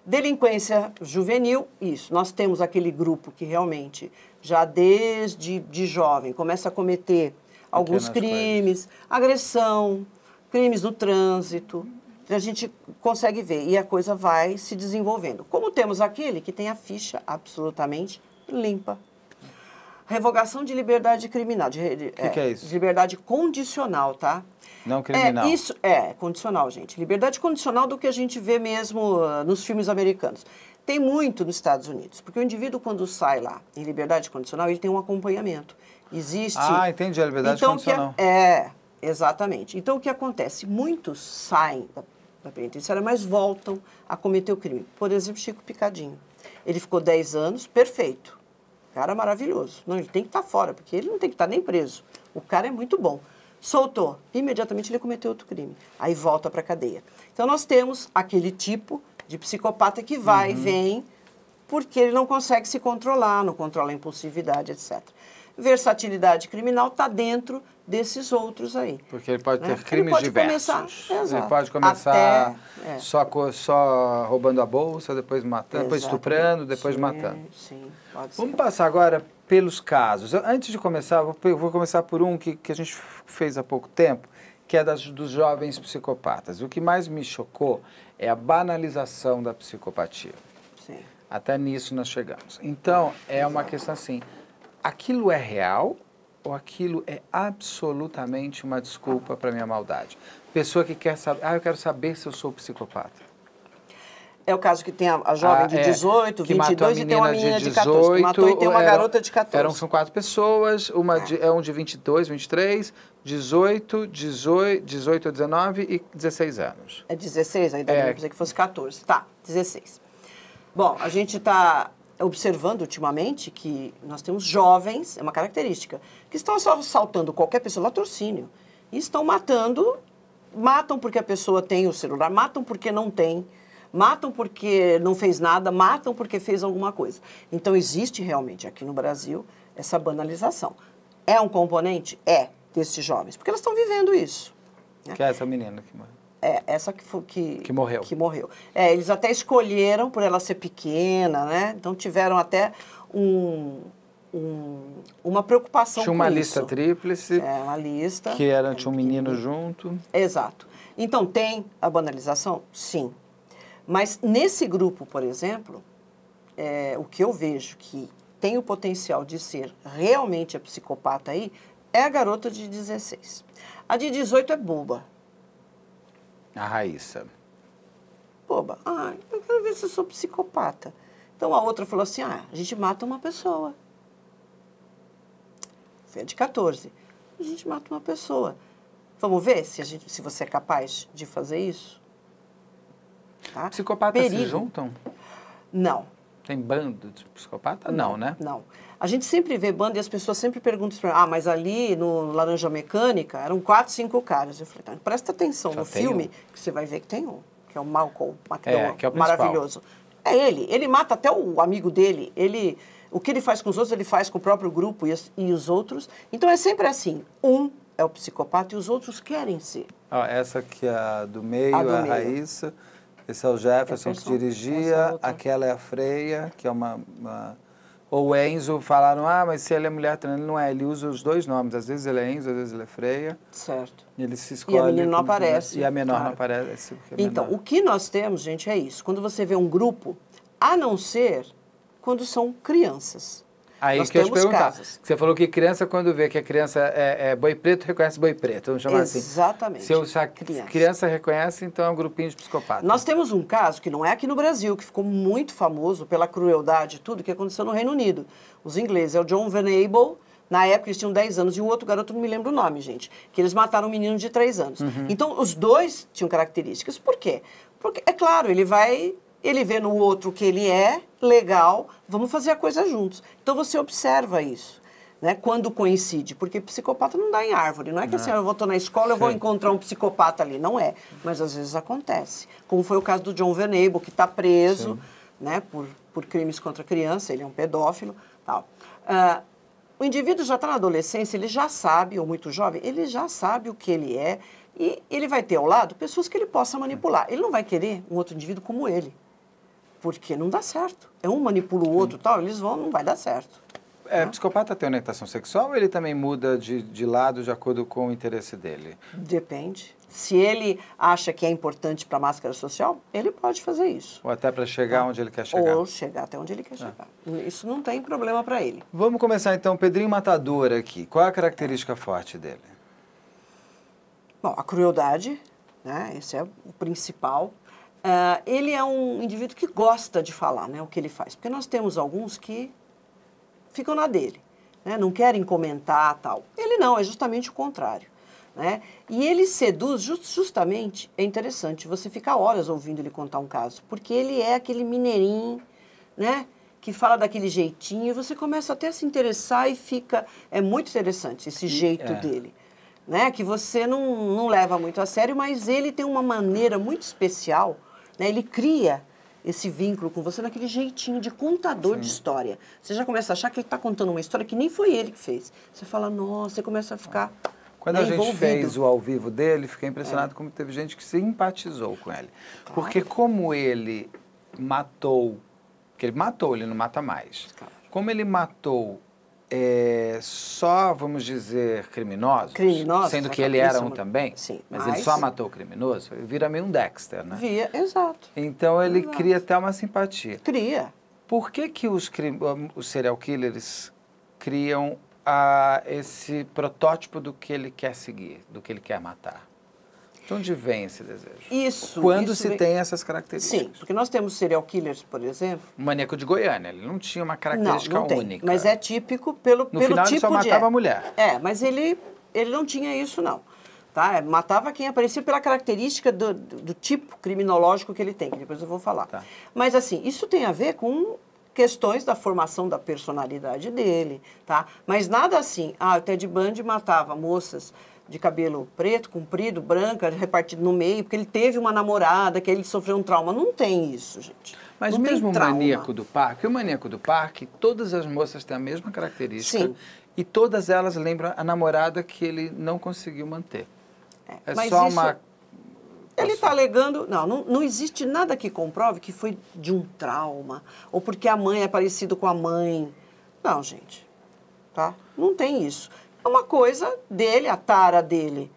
Delinquência juvenil, isso. Nós temos aquele grupo que realmente, já desde de jovem, começa a cometer alguns crimes, agressão, crimes no trânsito... A gente consegue ver e a coisa vai se desenvolvendo. Como temos aquele que tem a ficha absolutamente limpa. Revogação de liberdade criminal. Que é isso? De liberdade condicional, tá? Não criminal. Isso é condicional, gente. Liberdade condicional do que a gente vê mesmo nos filmes americanos. Tem muito nos Estados Unidos, porque o indivíduo, quando sai lá em liberdade condicional, ele tem um acompanhamento. Existe... Ah, entendi, a liberdade condicional. Exatamente. Então, o que acontece? Muitos saem da penitenciária, mas voltam a cometer o crime. Por exemplo, Chico Picadinho. Ele ficou 10 anos, perfeito. Cara maravilhoso. Não, ele tem que estar fora, porque ele não tem que estar nem preso. O cara é muito bom. Soltou. Imediatamente ele cometeu outro crime. Aí volta para a cadeia. Então, nós temos aquele tipo de psicopata que vai e vem porque ele não consegue se controlar, não controla a impulsividade, etc. Versatilidade criminal está dentro desses outros aí. Porque ele pode ter Ele crimes pode diversos. Começar, ele pode começar até, só roubando a bolsa, depois matando, depois estuprando, depois matando. Sim, pode ser. Vamos passar agora pelos casos. Antes de começar, vou começar por um que a gente fez há pouco tempo, que é dos jovens psicopatas. O que mais me chocou é a banalização da psicopatia. Sim. Até nisso nós chegamos. Então, é uma questão assim, aquilo é real ou aquilo é absolutamente uma desculpa para minha maldade? Pessoa que quer saber, eu quero saber se eu sou psicopata. É o caso que tem a jovem de 18, que 22 e tem uma menina de 14, que matou e tem uma garota de 14. São 4 pessoas, um de 22, 23, 18 a 19 e 16 anos. É 16, ainda não pensei que fosse 14. Tá, 16. Bom, a gente está observando ultimamente que nós temos jovens, é uma característica, que estão só assaltando qualquer pessoa, latrocínio, e estão matam porque a pessoa tem o celular, matam porque não tem, matam porque não fez nada, matam porque fez alguma coisa. Então, existe realmente aqui no Brasil essa banalização. É um componente? É, desses jovens, porque elas estão vivendo isso. Né? Que é essa menina que morreu. Essa que morreu. Que morreu. Eles até escolheram por ela ser pequena, né? Então, tiveram até uma preocupação com isso. Tinha uma lista tríplice. Uma lista. Que tinha um menino junto. Exato. Então, tem a banalização? Sim. Mas nesse grupo, por exemplo, o que eu vejo que tem o potencial de ser realmente a psicopata aí é a garota de 16. A de 18 é boba. A Raíssa. Boba. Eu quero ver se eu sou psicopata. Então a outra falou assim, a gente mata uma pessoa. Foi a de 14. A gente mata uma pessoa. Vamos ver se você é capaz de fazer isso? Tá? Psicopatas se juntam? Não. Tem bando de psicopata? Não, né? Não. A gente sempre vê bando e as pessoas sempre perguntam para mim, mas ali no Laranja Mecânica eram 4, 5 caras. Eu falei, tá, presta atenção no filme, que você vai ver que tem um, que é o Malcolm McDowell, que é o maravilhoso. É ele. Ele mata até o amigo dele. O que ele faz com os outros, ele faz com o próprio grupo e os outros. Então é sempre assim, um é o psicopata e os outros querem ser. Essa aqui é a do meio, a Raíssa. Esse é o Jefferson que dirigia, aquela é a Freia, que é uma... Ou o Enzo, falaram, mas se ele é mulher, ele não é, ele usa os dois nomes, às vezes ele é Enzo, às vezes ele é Freia. Certo. Ele se escolhe... E a menina não aparece. E a menor não aparece. Então, o que nós temos, gente, é isso. Quando você vê um grupo, a não ser quando são crianças. Aí nós que eu te perguntar. Casos. Você falou que criança, quando vê que a criança é boi preto, reconhece boi preto. Vamos chamar assim. Exatamente. Se a criança reconhece, então é um grupinho de psicopata. Nós temos um caso que não é aqui no Brasil, que ficou muito famoso pela crueldade e tudo, que aconteceu no Reino Unido. Os ingleses, é o John Venable, na época eles tinham 10 anos, e o outro garoto, não me lembro o nome, gente, que eles mataram um menino de 3 anos. Então, os dois tinham características. Por quê? Porque, é claro, ele vê no outro que ele é legal, vamos fazer a coisa juntos. Então, você observa isso, né, quando coincide, porque psicopata não dá em árvore. Não é que assim, eu estou na escola, eu vou encontrar um psicopata ali. Não é, mas às vezes acontece. Como foi o caso do John Venable, que está preso, né, por crimes contra a criança, ele é um pedófilo. Tal. O indivíduo já está na adolescência, ele já sabe, ou muito jovem, ele já sabe o que ele é, e ele vai ter ao lado pessoas que ele possa manipular. Ele não vai querer um outro indivíduo como ele. Porque não dá certo. Um manipula o outro, tal, não vai dar certo. Psicopata tem orientação sexual ou ele também muda de lado de acordo com o interesse dele? Depende. Se ele acha que é importante para a máscara social, ele pode fazer isso. Ou até para chegar onde ele quer chegar. Ou chegar até onde ele quer chegar. Isso não tem problema para ele. Vamos começar então, Pedrinho Matador aqui. Qual é a característica forte dele? Bom, a crueldade, né? Esse é o principal. Ele é um indivíduo que gosta de falar, né, o que ele faz. Porque nós temos alguns que ficam na dele, né, não querem comentar tal. Ele não, é justamente o contrário. Né? E ele seduz justamente, é interessante, você ficar horas ouvindo ele contar um caso, porque ele é aquele mineirinho, né, que fala daquele jeitinho, e você começa até a se interessar e fica... É muito interessante esse jeito dele, né, que você não leva muito a sério, mas ele tem uma maneira muito especial, né, ele cria esse vínculo com você naquele jeitinho de contador de história. Você já começa a achar que ele está contando uma história que nem foi ele que fez. Você fala, nossa, você começa a ficar... Quando a gente fez o ao vivo dele, fiquei impressionado como teve gente que simpatizou com ele. Claro. Porque como ele matou, porque ele matou, ele não mata mais. Claro. Como ele matou só, vamos dizer, criminosos, sendo que ele era um também, sim, mas ele só matou o criminoso, vira meio um Dexter, né? Exato. Então ele cria até uma simpatia. Cria. Por que os serial killers criam esse protótipo do que ele quer seguir, do que ele quer matar? De onde vem esse desejo? Quando se tem essas características? Sim, porque nós temos serial killers, por exemplo... O maníaco de Goiânia, ele não tinha uma característica única. Mas é típico pelo tipo de... No final ele só matava a mulher. Mas ele não tinha isso, não. Tá? Matava quem aparecia pela característica do tipo criminológico que ele tem, que depois eu vou falar. Tá. Mas assim, isso tem a ver com... questões da formação da personalidade dele, tá? Mas nada assim, o Ted Bundy matava moças de cabelo preto, comprido, branca, repartido no meio, porque ele teve uma namorada, que ele sofreu um trauma. Não tem isso, gente. Mas não mesmo o maníaco do parque, todas as moças têm a mesma característica. Sim. E todas elas lembram a namorada que ele não conseguiu manter. Mas só uma... Ele está alegando... Não existe nada que comprove que foi de um trauma, ou porque a mãe é parecida com a mãe. Não, gente. Tá? Não tem isso. É uma coisa dele, a tara dele.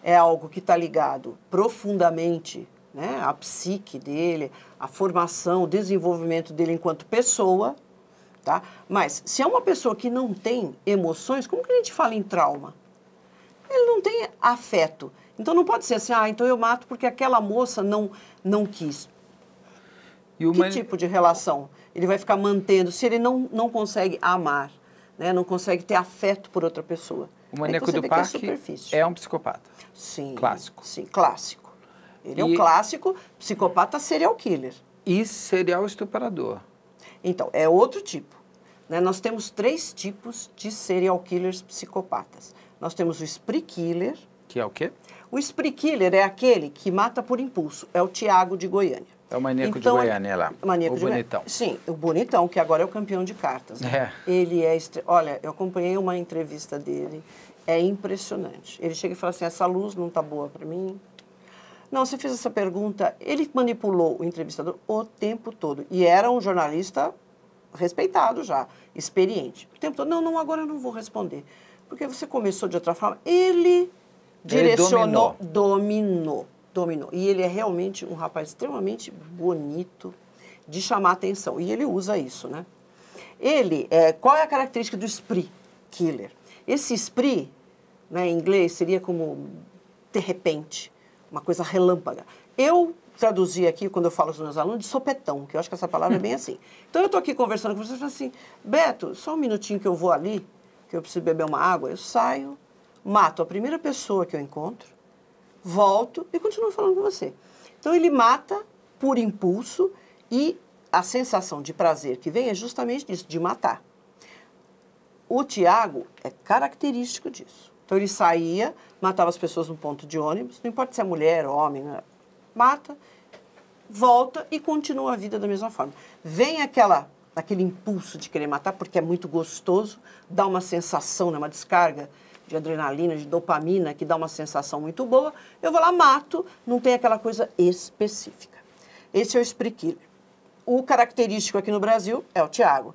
É algo que está ligado profundamente, né, à psique dele, à formação, o desenvolvimento dele enquanto pessoa. Tá? Mas, se é uma pessoa que não tem emoções, como que a gente fala em trauma? Ele não tem afeto. Então não pode ser assim, então eu mato porque aquela moça não quis. Que tipo de relação ele vai ficar mantendo se ele não consegue amar, né? Não consegue ter afeto por outra pessoa? O maníaco do parque é um psicopata. Sim. Clássico. Sim, clássico. Ele é um clássico psicopata serial killer. E serial estuprador. Então, é outro tipo. Né? Nós temos 3 tipos de serial killers psicopatas. Nós temos o spree killer. Que é o quê? O spree killer é aquele que mata por impulso. É o Tiago de Goiânia. É o maníaco de Goiânia lá. O bonitão. Sim, o bonitão, que agora é o campeão de cartas. Né? Ele é... Olha, eu acompanhei uma entrevista dele. É impressionante. Ele chega e fala assim, essa luz não está boa para mim. Não, você fez essa pergunta. Ele manipulou o entrevistador o tempo todo. E era um jornalista respeitado já, experiente. O tempo todo, não, agora eu não vou responder. Porque você começou de outra forma. Ele direcionou, dominou. E ele é realmente um rapaz extremamente bonito, de chamar atenção. E ele usa isso, né? Qual é a característica do spree killer? Esse spree, né, em inglês, seria como de repente, uma coisa relâmpaga. Eu traduzi aqui, quando eu falo aos meus alunos, de sopetão, que eu acho que essa palavra é bem assim. Então, eu estou aqui conversando com vocês e falo assim, Beto, só um minutinho que eu vou ali, que eu preciso beber uma água, eu saio, mato a primeira pessoa que eu encontro, volto e continuo falando com você. Então, ele mata por impulso e a sensação de prazer que vem é justamente disso, de matar. O Tiago é característico disso. Então, ele saía, matava as pessoas no ponto de ônibus, não importa se é mulher ou homem, né? Mata, volta e continua a vida da mesma forma. Vem aquele impulso de querer matar, porque é muito gostoso, dá uma sensação, né, uma descarga de adrenalina, de dopamina, que dá uma sensação muito boa. Eu vou lá, mato, não tem aquela coisa específica. Esse é o spree killer. O característico aqui no Brasil é o Tiago.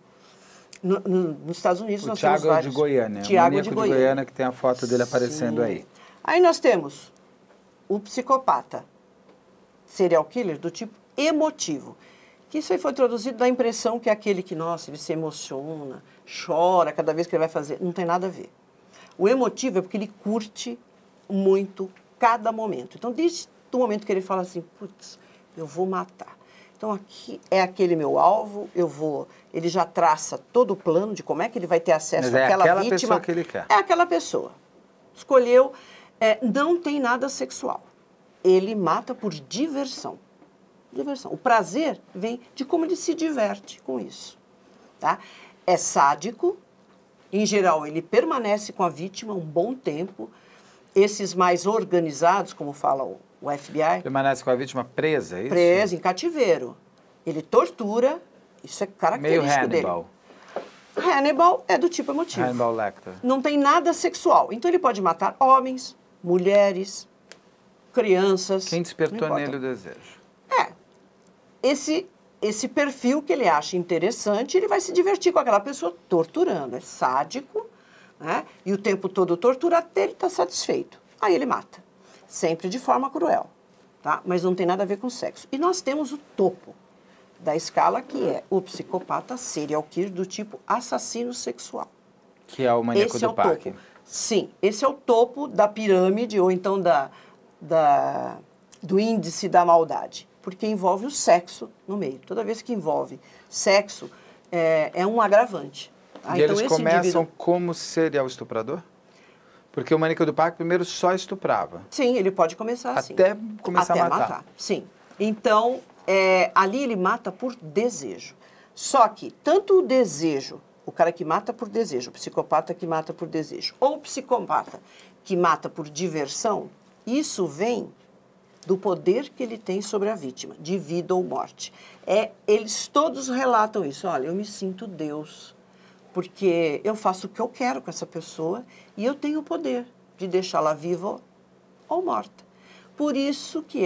Nos Estados Unidos nós temos vários. O Tiago de Goiânia. Tiago de Goiânia, que tem a foto dele aparecendo aí. Aí nós temos o psicopata serial killer do tipo emotivo. Que isso aí foi traduzido da impressão que é aquele que, nossa, ele se emociona, chora cada vez que ele vai fazer. Não tem nada a ver. O emotivo é porque ele curte muito cada momento. Então, desde o momento que ele fala assim, putz, eu vou matar. Então, aqui é aquele meu alvo, ele já traça todo o plano de como é que ele vai ter acesso àquela vítima. É aquela pessoa que ele quer. É aquela pessoa. Escolheu, não tem nada sexual. Ele mata por diversão. Diversão. O prazer vem de como ele se diverte com isso. Tá? É sádico, em geral ele permanece com a vítima um bom tempo. Esses mais organizados, como fala o FBI... Permanece com a vítima presa, é isso? Presa, em cativeiro. Ele tortura, isso é característico dele. Meio Hannibal. Hannibal é do tipo emotivo. Hannibal Lecter. Não tem nada sexual. Então ele pode matar homens, mulheres, crianças. Quem despertou nele o desejo? Esse perfil que ele acha interessante, ele vai se divertir com aquela pessoa torturando. É sádico, né? E o tempo todo tortura até ele estar satisfeito. Aí ele mata. Sempre de forma cruel, tá? Mas não tem nada a ver com sexo. E nós temos o topo da escala, que é o psicopata serial killer do tipo assassino sexual. Que é o maníaco do parque. Topo. Sim, esse é o topo da pirâmide, ou então do índice da maldade. Porque envolve o sexo no meio. Toda vez que envolve sexo, é um agravante. E então, eles começam como serial estuprador? Porque o maníaco do parque primeiro só estuprava. Sim, ele pode começar assim. Até começar a matar. Sim. Então, ali ele mata por desejo. Só que tanto o desejo, o cara que mata por desejo, o psicopata que mata por desejo, ou o psicopata que mata por diversão, isso vem do poder que ele tem sobre a vítima, de vida ou morte. Eles todos relatam isso. Olha, eu me sinto Deus, porque eu faço o que eu quero com essa pessoa e eu tenho o poder de deixá-la viva ou morta. Por isso que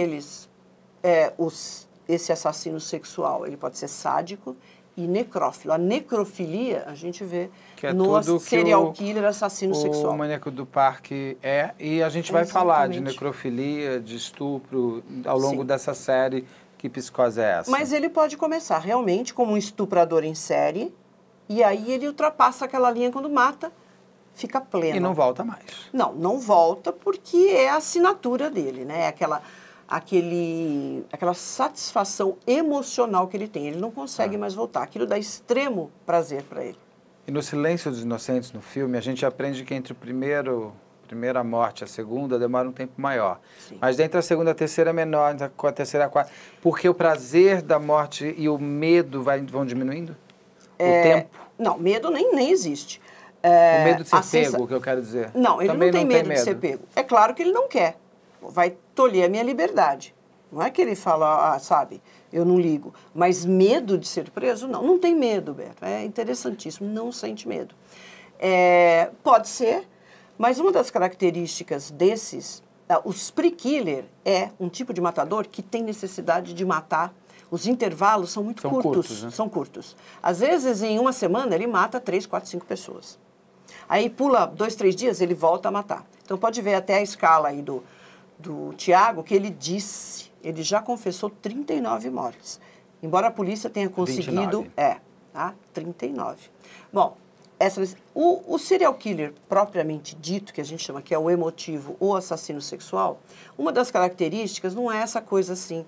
esse assassino sexual, ele pode ser sádico e necrófilo. A necrofilia, a gente vê no serial killer, assassino sexual. O maníaco do parque e a gente vai falar de necrofilia, de estupro, ao longo dessa série. Que psicose é essa? Mas ele pode começar realmente como um estuprador em série, e aí ele ultrapassa aquela linha quando mata, fica pleno. E não volta mais. Não volta porque é a assinatura dele, né? Aquela satisfação emocional que ele tem. Ele não consegue mais voltar. Aquilo dá extremo prazer para ele. E no Silêncio dos Inocentes, no filme, a gente aprende que entre primeira morte e a segunda demora um tempo maior. Sim. Mas entre a segunda e a terceira é menor, entre a terceira e a quarta. Porque o prazer da morte e o medo vão diminuindo? O tempo? Não, medo nem existe. O medo de ser pego, o que eu quero dizer. Não, ele também não tem medo de ser pego. É claro que ele não quer. Vai tolher a minha liberdade. Não é que ele fala, sabe, eu não ligo. Mas medo de ser preso, não. Não tem medo, Beto. É interessantíssimo, não sente medo. Pode ser, mas uma das características desses, o spree killer é um tipo de matador que tem necessidade de matar. Os intervalos são muito curtos. Né? São curtos. Às vezes, em uma semana, ele mata 3, 4, 5 pessoas. Aí pula 2, 3 dias, ele volta a matar. Então, pode ver até a escala aí do Tiago, que ele já confessou 39 mortes. Embora a polícia tenha conseguido... 39. Bom, o serial killer propriamente dito, que a gente chama que é o emotivo ou assassino sexual, uma das características não é essa coisa assim,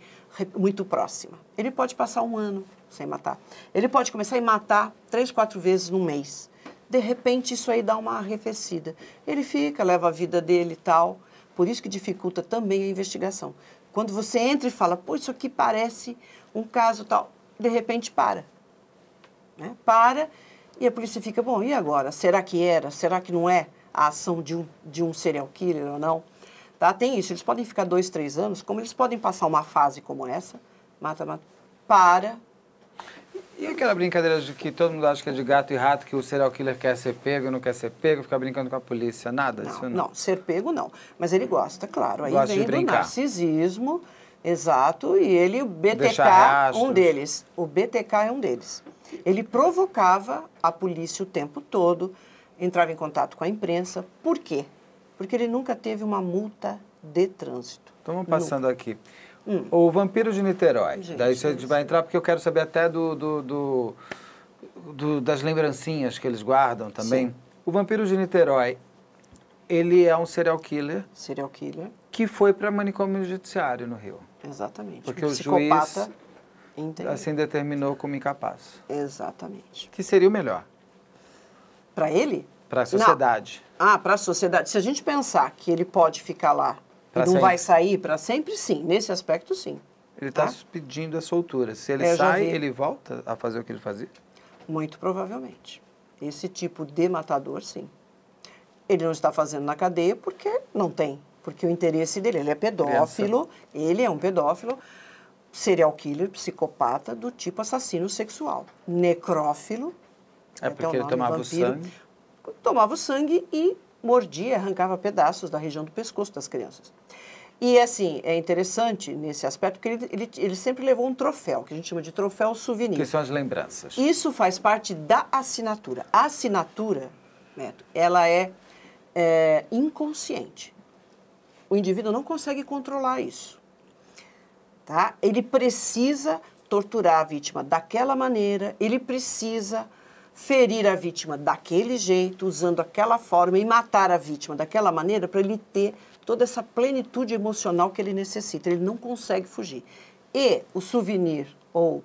muito próxima. Ele pode passar um ano sem matar. Ele pode começar a matar 3, 4 vezes num mês. De repente, isso aí dá uma arrefecida. Ele leva a vida dele e tal. Por isso que dificulta também a investigação. Quando você entra e fala, pô, isso aqui parece um caso tal, de repente para. Né? Para, e a polícia fica, bom, e agora? Será que era? Será que não é a ação de um serial killer ou não? Tá? Tem isso, eles podem ficar 2, 3 anos, como eles podem passar uma fase como essa, mata, para. E aquela brincadeira de que todo mundo acha que é de gato e rato, que o serial killer quer ser pego e não quer ser pego, fica brincando com a polícia, nada disso não? Não, ser pego não, mas ele gosta, claro. Aí gosta vem de do narcisismo, exato, e o BTK é um deles. O BTK é um deles. Ele provocava a polícia o tempo todo, entrava em contato com a imprensa. Por quê? Porque ele nunca teve uma multa de trânsito. Então vamos passando aqui. O Vampiro de Niterói. Gente, Daí a gente vai entrar porque eu quero saber até das lembrancinhas que eles guardam também. Sim. O Vampiro de Niterói, ele é um serial killer Serial killer. que foi para manicômio judiciário no Rio. Exatamente. Porque um o psicopata, juiz entendeu? assim determinou como incapaz. Exatamente. Que seria o melhor Para ele? para a sociedade. Para a sociedade. Se a gente pensar que ele pode ficar lá Pra e não sempre. vai sair para sempre, sim. Nesse aspecto, sim. Ele está Tá? pedindo a soltura. Se ele Eu já sai, vi. ele volta a fazer o que ele fazia? Muito provavelmente. Esse tipo de matador, sim. Ele não está fazendo na cadeia porque não tem. Porque o interesse dele, ele é pedófilo, ele é um pedófilo, serial killer, psicopata do tipo assassino sexual. Necrófilo. É até porque o ele nome, tomava o vampiro. sangue. Tomava o sangue e mordia, arrancava pedaços da região do pescoço das crianças. E, assim, é interessante nesse aspecto porque ele sempre levou um troféu, que a gente chama de troféu souvenir. Que são as lembranças. Isso faz parte da assinatura. A assinatura, Neto, ela é inconsciente. O indivíduo não consegue controlar isso. Tá? Ele precisa torturar a vítima daquela maneira, ele precisa ferir a vítima daquele jeito, usando aquela forma, e matar a vítima daquela maneira para ele ter toda essa plenitude emocional que ele necessita. Ele não consegue fugir. E o souvenir, ou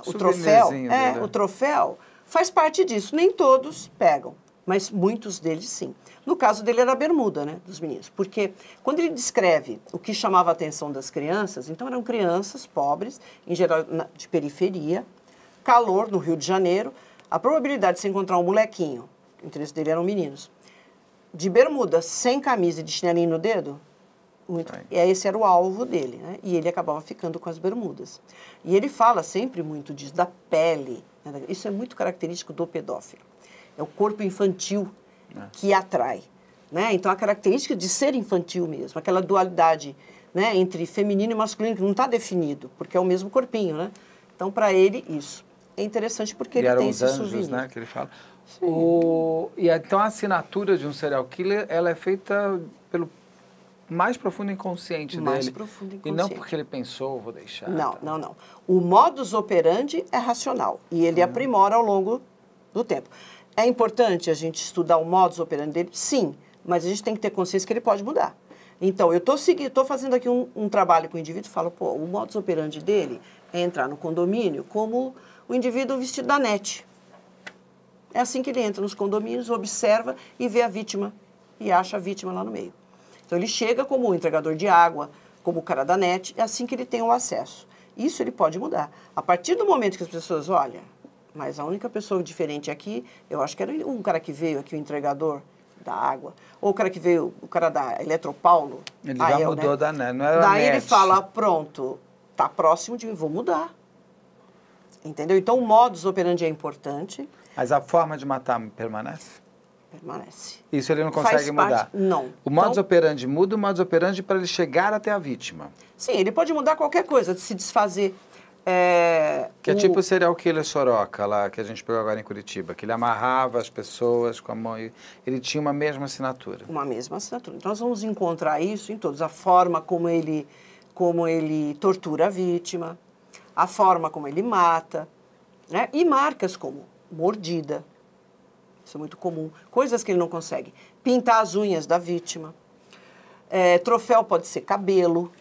o troféu, dele. o troféu faz parte disso. Nem todos pegam, mas muitos deles sim. No caso dele era a bermuda, né, dos meninos. Porque quando ele descreve o que chamava a atenção das crianças, então eram crianças pobres, em geral de periferia, calor no Rio de Janeiro, a probabilidade de se encontrar um molequinho, o interesse dele eram meninos, de bermuda, sem camisa e de chinelinho no dedo, esse era o alvo dele, né? E ele acabava ficando com as bermudas. E ele fala sempre muito disso, da pele, né? Isso é muito característico do pedófilo. É o corpo infantil que atrai, né? Então, a característica de ser infantil mesmo, aquela dualidade, né, entre feminino e masculino, que não está definido, porque é o mesmo corpinho, né? Então, para ele, isso. É interessante porque ele tem esse souvenir. Né, que ele fala. Então, a assinatura de um serial killer, ela é feita pelo mais profundo inconsciente dele. Mais profundo inconsciente. E não porque ele pensou, vou deixar. Não, não, não. O modus operandi é racional e ele aprimora ao longo do tempo. É importante a gente estudar o modus operandi dele? Sim, mas a gente tem que ter consciência que ele pode mudar. Então, eu estou fazendo aqui um trabalho com o indivíduo e falo, pô, o modus operandi dele é entrar no condomínio como o indivíduo vestido da NET. É assim que ele entra nos condomínios, observa e vê a vítima e acha a vítima lá no meio. Então, ele chega como o entregador de água, como o cara da NET, é assim que ele tem o acesso. Isso ele pode mudar. A partir do momento que as pessoas olham, mas a única pessoa diferente aqui, eu acho que era um cara que veio aqui, o entregador da água, ou o cara que veio, o cara da Eletropaulo. Ele já mudou, né? Da NET, não era Daí NET. ele fala, pronto, tá próximo de mim, vou mudar. Entendeu? Então, o modus operandi é importante. Mas a forma de matar permanece? Permanece. Isso ele não consegue mudar? Não. O modus operandi muda o modus operandi para ele chegar até a vítima? Sim, ele pode mudar qualquer coisa, de se desfazer. Que é tipo o serial killer Soroca, lá, que a gente pegou agora em Curitiba, que ele amarrava as pessoas com a mão e ele tinha uma mesma assinatura. Uma mesma assinatura. Então, nós vamos encontrar isso em todos. A forma como ele tortura a vítima, a forma como ele mata, né? E marcas como mordida, isso é muito comum, coisas que ele não consegue. Pintar as unhas da vítima, troféu pode ser cabelo,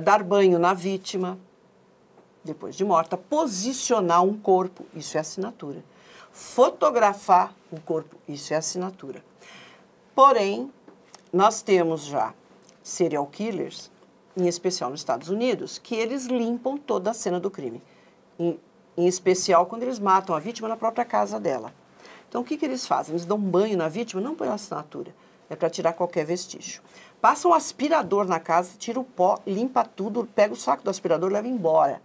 dar banho na vítima, depois de morta, posicionar um corpo, isso é assinatura. Fotografar um corpo, isso é assinatura. Porém, nós temos já serial killers, em especial nos Estados Unidos, que eles limpam toda a cena do crime. Em especial quando eles matam a vítima na própria casa dela. Então, o que eles fazem? Eles dão um banho na vítima, não põem a assinatura, é para tirar qualquer vestígio. Passa um aspirador na casa, tira o pó, limpa tudo, pega o saco do aspirador e leva embora.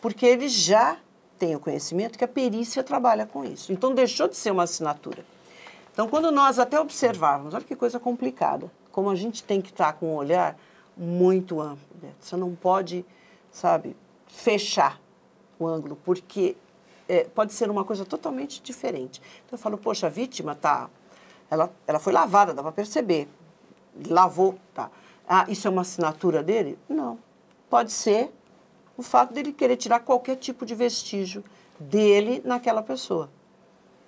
Porque eles já têm o conhecimento que a perícia trabalha com isso. Então, deixou de ser uma assinatura. Então, quando nós até observarmos, olha que coisa complicada, como a gente tem que estar com um olhar muito amplo. Né? Você não pode, sabe, fechar o ângulo, porque pode ser uma coisa totalmente diferente. Então, eu falo, poxa, a vítima ela foi lavada, dá para perceber. lavou, tá. Ah, isso é uma assinatura dele? Não. Pode ser o fato dele querer tirar qualquer tipo de vestígio dele naquela pessoa.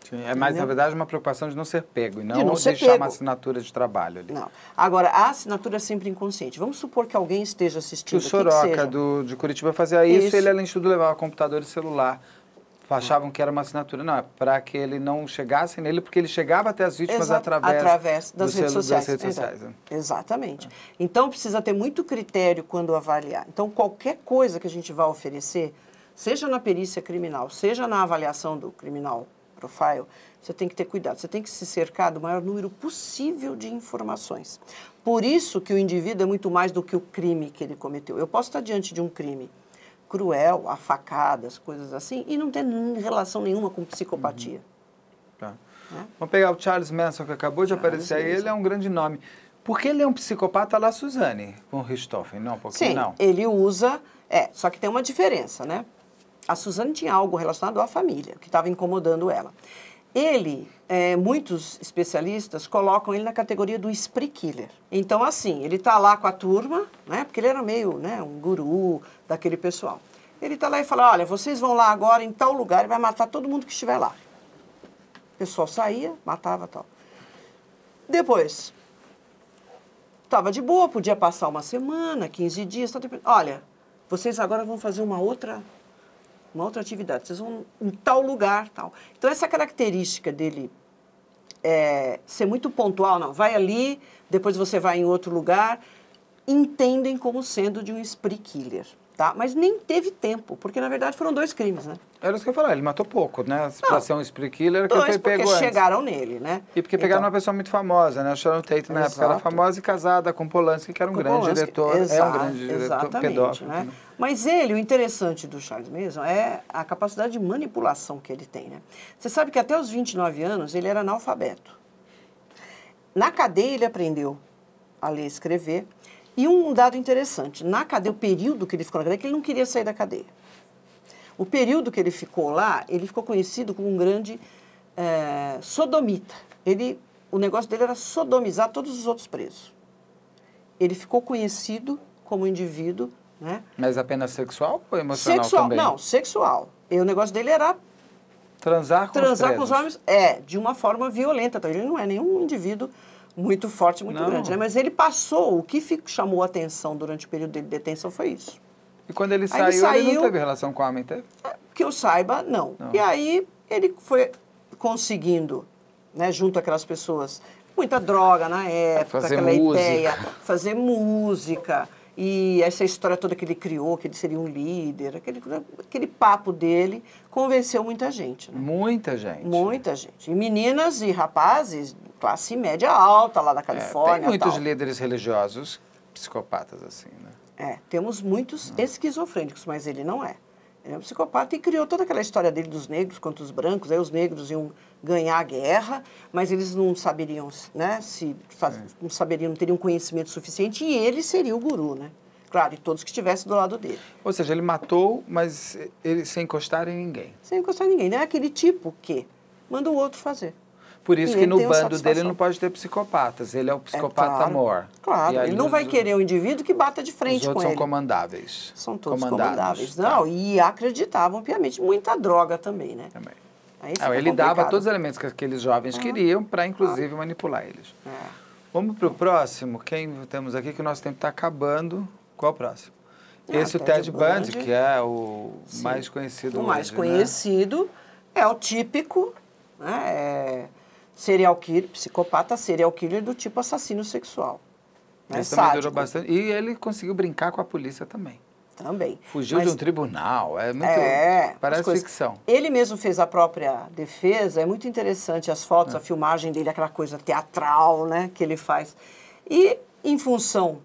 Sim, é mais, na verdade, uma preocupação de não ser pego e não, De não ser deixar pego. uma assinatura de trabalho ali. Não. Agora, a assinatura é sempre inconsciente. Vamos supor que alguém esteja Que assistindo. o Soroca de Curitiba fazia isso, ele, além de tudo, levava computador e celular. Achavam que era uma assinatura. Não, é para que ele não chegasse nele, porque ele chegava até as vítimas através das redes sociais. Né? Exatamente. Então, precisa ter muito critério quando avaliar. Então, qualquer coisa que a gente vai oferecer, seja na perícia criminal, seja na avaliação do criminal profile, você tem que ter cuidado. Você tem que se cercar do maior número possível de informações. Por isso que o indivíduo é muito mais do que o crime que ele cometeu. Eu posso estar diante de um crime cruel, a facadas, coisas assim, e não tem relação nenhuma com psicopatia. Tá. Vamos pegar o Charles Manson, que acabou de aparecer aí, ele é um grande nome. Por que ele é um psicopata lá, Suzane, com o Richthofen? Não, porque sim, não. Ele usa... só que tem uma diferença, né? A Suzane tinha algo relacionado à família, que estava incomodando ela. Ele, muitos especialistas colocam ele na categoria do spree killer. Então, assim, ele está lá com a turma, né? Porque ele era meio, né, um guru daquele pessoal. Ele está lá e fala, olha, vocês vão lá agora em tal lugar e vai matar todo mundo que estiver lá. O pessoal saía, matava e tal. Depois, estava de boa, podia passar uma semana, 15 dias, olha, vocês agora vão fazer uma outra atividade, vocês vão em tal lugar, tal. Então, essa característica dele ser muito pontual, não, vai ali, depois você vai em outro lugar, entendem como sendo de um spree killer, tá? Mas nem teve tempo, porque, na verdade, foram 2 crimes, né? Era isso que eu falei, ele matou pouco, né? Para ser um spree killer, que foi pego antes. Chegaram nele, né? E porque pegaram uma pessoa muito famosa, né? A Sharon Tate, na época, era famosa e casada com Polanski, que era um grande diretor. É um grande diretor pedófilo. Né? Mas ele, o interessante do Charles Manson é a capacidade de manipulação que ele tem, né? Você sabe que até os 29 anos ele era analfabeto. Na cadeia ele aprendeu a ler e escrever. E um dado interessante, na cadeia, o período que ele ficou na cadeia, que ele não queria sair da cadeia. O período que ele ficou lá, ele ficou conhecido como um grande sodomita. O negócio dele era sodomizar todos os outros presos. Ele ficou conhecido como indivíduo, né? Mas apenas sexual ou emocional também? Não, sexual. E o negócio dele era transar com os homens, de uma forma violenta. Então, ele não é nenhum indivíduo muito forte, muito grande, né? Mas ele passou, o que chamou a atenção durante o período de detenção foi isso. E quando ele saiu, ele não teve relação com a homem, teve? Que eu saiba, não. E aí ele foi conseguindo, né, junto àquelas pessoas, muita droga na época, aquela ideia, fazer música. E essa história toda que ele criou, que ele seria um líder, aquele papo dele, convenceu muita gente. Né? Muita gente. Muita gente. E meninas e rapazes, classe média alta lá da Califórnia. Tem muitos líderes religiosos psicopatas assim, né? Temos muitos esquizofrênicos, mas ele não é. Ele é um psicopata e criou toda aquela história dele dos negros contra os brancos. Aí os negros iam ganhar a guerra, mas eles não saberiam, né, não teriam conhecimento suficiente e ele seria o guru, né? Claro, e todos que estivessem do lado dele. Ou seja, ele matou, mas ele sem encostar em ninguém. Sem encostar em ninguém, né? Aquele tipo que manda o outro fazer. Por isso que no bando dele não pode ter psicopatas. Ele é o psicopata mor. Claro, ele não vai querer um indivíduo que bata de frente com ele. Os outros são comandáveis. São todos comandáveis. Não, e acreditavam piamente. Muita droga também, né? Também. Ele dava todos os elementos que aqueles jovens queriam para, inclusive, manipular eles. Vamos para o próximo. Quem temos aqui, que o nosso tempo está acabando. Qual o próximo? Esse é o Ted Bundy, que é o mais conhecido hoje, o mais conhecido, é o típico, né? Serial killer, psicopata serial killer do tipo assassino sexual. Ele também durou bastante. E ele conseguiu brincar com a polícia também. Também. Fugiu de um tribunal. É muito... parece ficção. Ele mesmo fez a própria defesa. É muito interessante as fotos, a filmagem dele, aquela coisa teatral, né, que ele faz. E, em função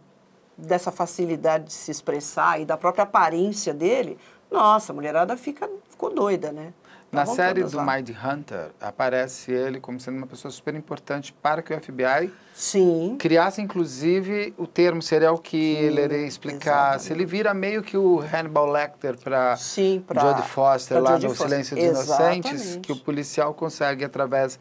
dessa facilidade de se expressar e da própria aparência dele, nossa, a mulherada ficou doida, né? Na série do Mindhunter, aparece ele como sendo uma pessoa super importante para que o FBI Sim. criasse, inclusive, o termo serial killer e explicasse. Ele vira meio que o Hannibal Lecter para Jodie Foster, lá no Silêncio dos Inocentes, que o policial consegue, através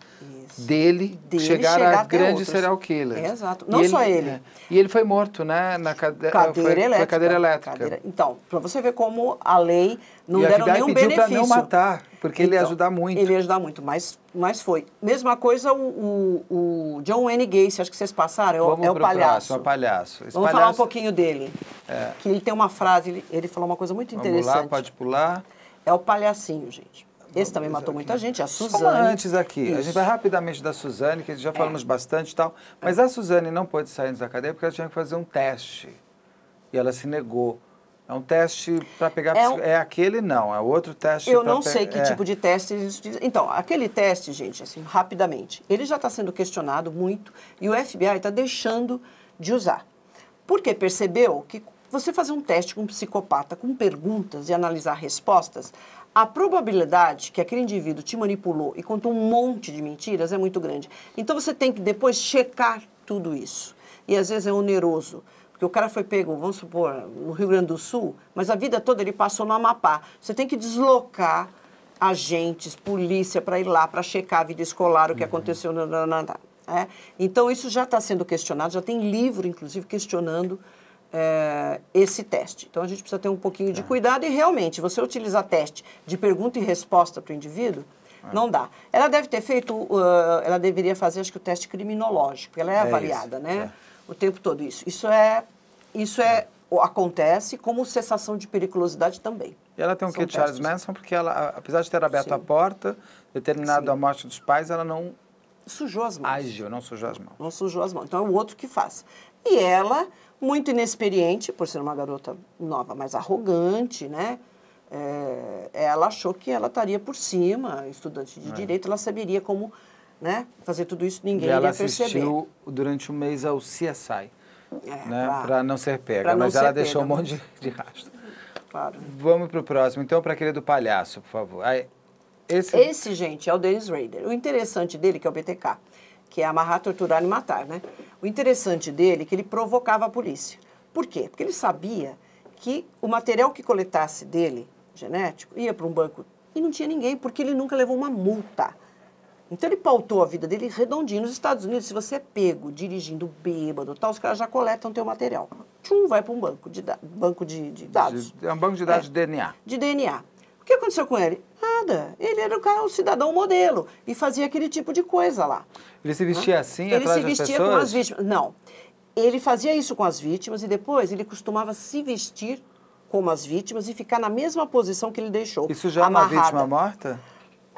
dele chegar a grande serial killer. Exato. Não só ele. E ele foi morto, né? Na cadeira elétrica. Então, para você ver como a lei não deram nenhum benefício. Para não matar, porque ele ia ajudar muito. Ele ia ajudar muito, mas foi. Mesma coisa o John Wayne Gacy, acho que vocês passaram, é o palhaço. É o palhaço. Vamos falar um pouquinho dele. Que ele tem uma frase, ele falou uma coisa muito interessante. Vamos lá, pode pular. É o palhacinho, gente. Esse também matou muita gente, a Suzane. Só antes aqui, a gente vai rapidamente da Suzane, que já falamos bastante e tal, mas a Suzane não pôde sair da cadeia porque ela tinha que fazer um teste. E ela se negou. É um teste para pegar... É aquele não, é outro teste... Eu não sei que tipo de teste eles utilizam. Então, aquele teste, gente, assim, rapidamente, ele já está sendo questionado muito e o FBI está deixando de usar. Porque percebeu que você fazer um teste com um psicopata, com perguntas e analisar respostas, a probabilidade que aquele indivíduo te manipulou e contou um monte de mentiras é muito grande. Então, você tem que depois checar tudo isso. E, às vezes, é oneroso. Porque o cara foi pego, vamos supor, no Rio Grande do Sul, mas a vida toda ele passou no Amapá. Você tem que deslocar agentes, polícia, para ir lá, para checar a vida escolar, o que aconteceu. Então, isso já está sendo questionado, já tem livro, inclusive, questionando esse teste. Então, a gente precisa ter um pouquinho de cuidado e, realmente, você utilizar teste de pergunta e resposta para o indivíduo, não dá. Ela deve ter feito, ela deveria fazer, acho que, o teste criminológico, ela é avaliada, né? O tempo todo isso acontece como cessação de periculosidade também. E ela tem um quê de Charles Manson, porque ela, apesar de ter aberto a porta, determinado a morte dos pais, ela não sujou as mãos. Agiu, não sujou as mãos. Não sujou as mãos. Então é o outro que faz. E ela, muito inexperiente, por ser uma garota nova, mas arrogante, né? Ela achou que ela estaria por cima, estudante de direito, ela saberia como, né, fazer tudo isso, ninguém ia perceber. Ela assistiu durante um mês ao CSI, né, para não ser pega, mas ela deixou um monte de rastro. Claro. Vamos para o próximo, então, para aquele do palhaço, por favor. Esse, gente, é o Dennis Rader. O interessante dele, que é o BTK, que é amarrar, torturar e matar, né? O interessante dele é que ele provocava a polícia. Por quê? Porque ele sabia que o material que coletasse dele, genético, ia para um banco e não tinha ninguém, porque ele nunca levou uma multa. Então, ele pautou a vida dele redondinho. Nos Estados Unidos, se você é pego dirigindo bêbado, tal, os caras já coletam teu material. Tchum, vai para um banco de dados. É um banco de dados de DNA. De DNA. O que aconteceu com ele? Nada. Ele era um cidadão modelo e fazia aquele tipo de coisa lá. Ele se vestia assim atrás das pessoas? Ele se vestia com as vítimas. Não. Ele fazia isso com as vítimas e depois ele costumava se vestir como as vítimas e ficar na mesma posição que ele deixou. Isso já é uma vítima morta?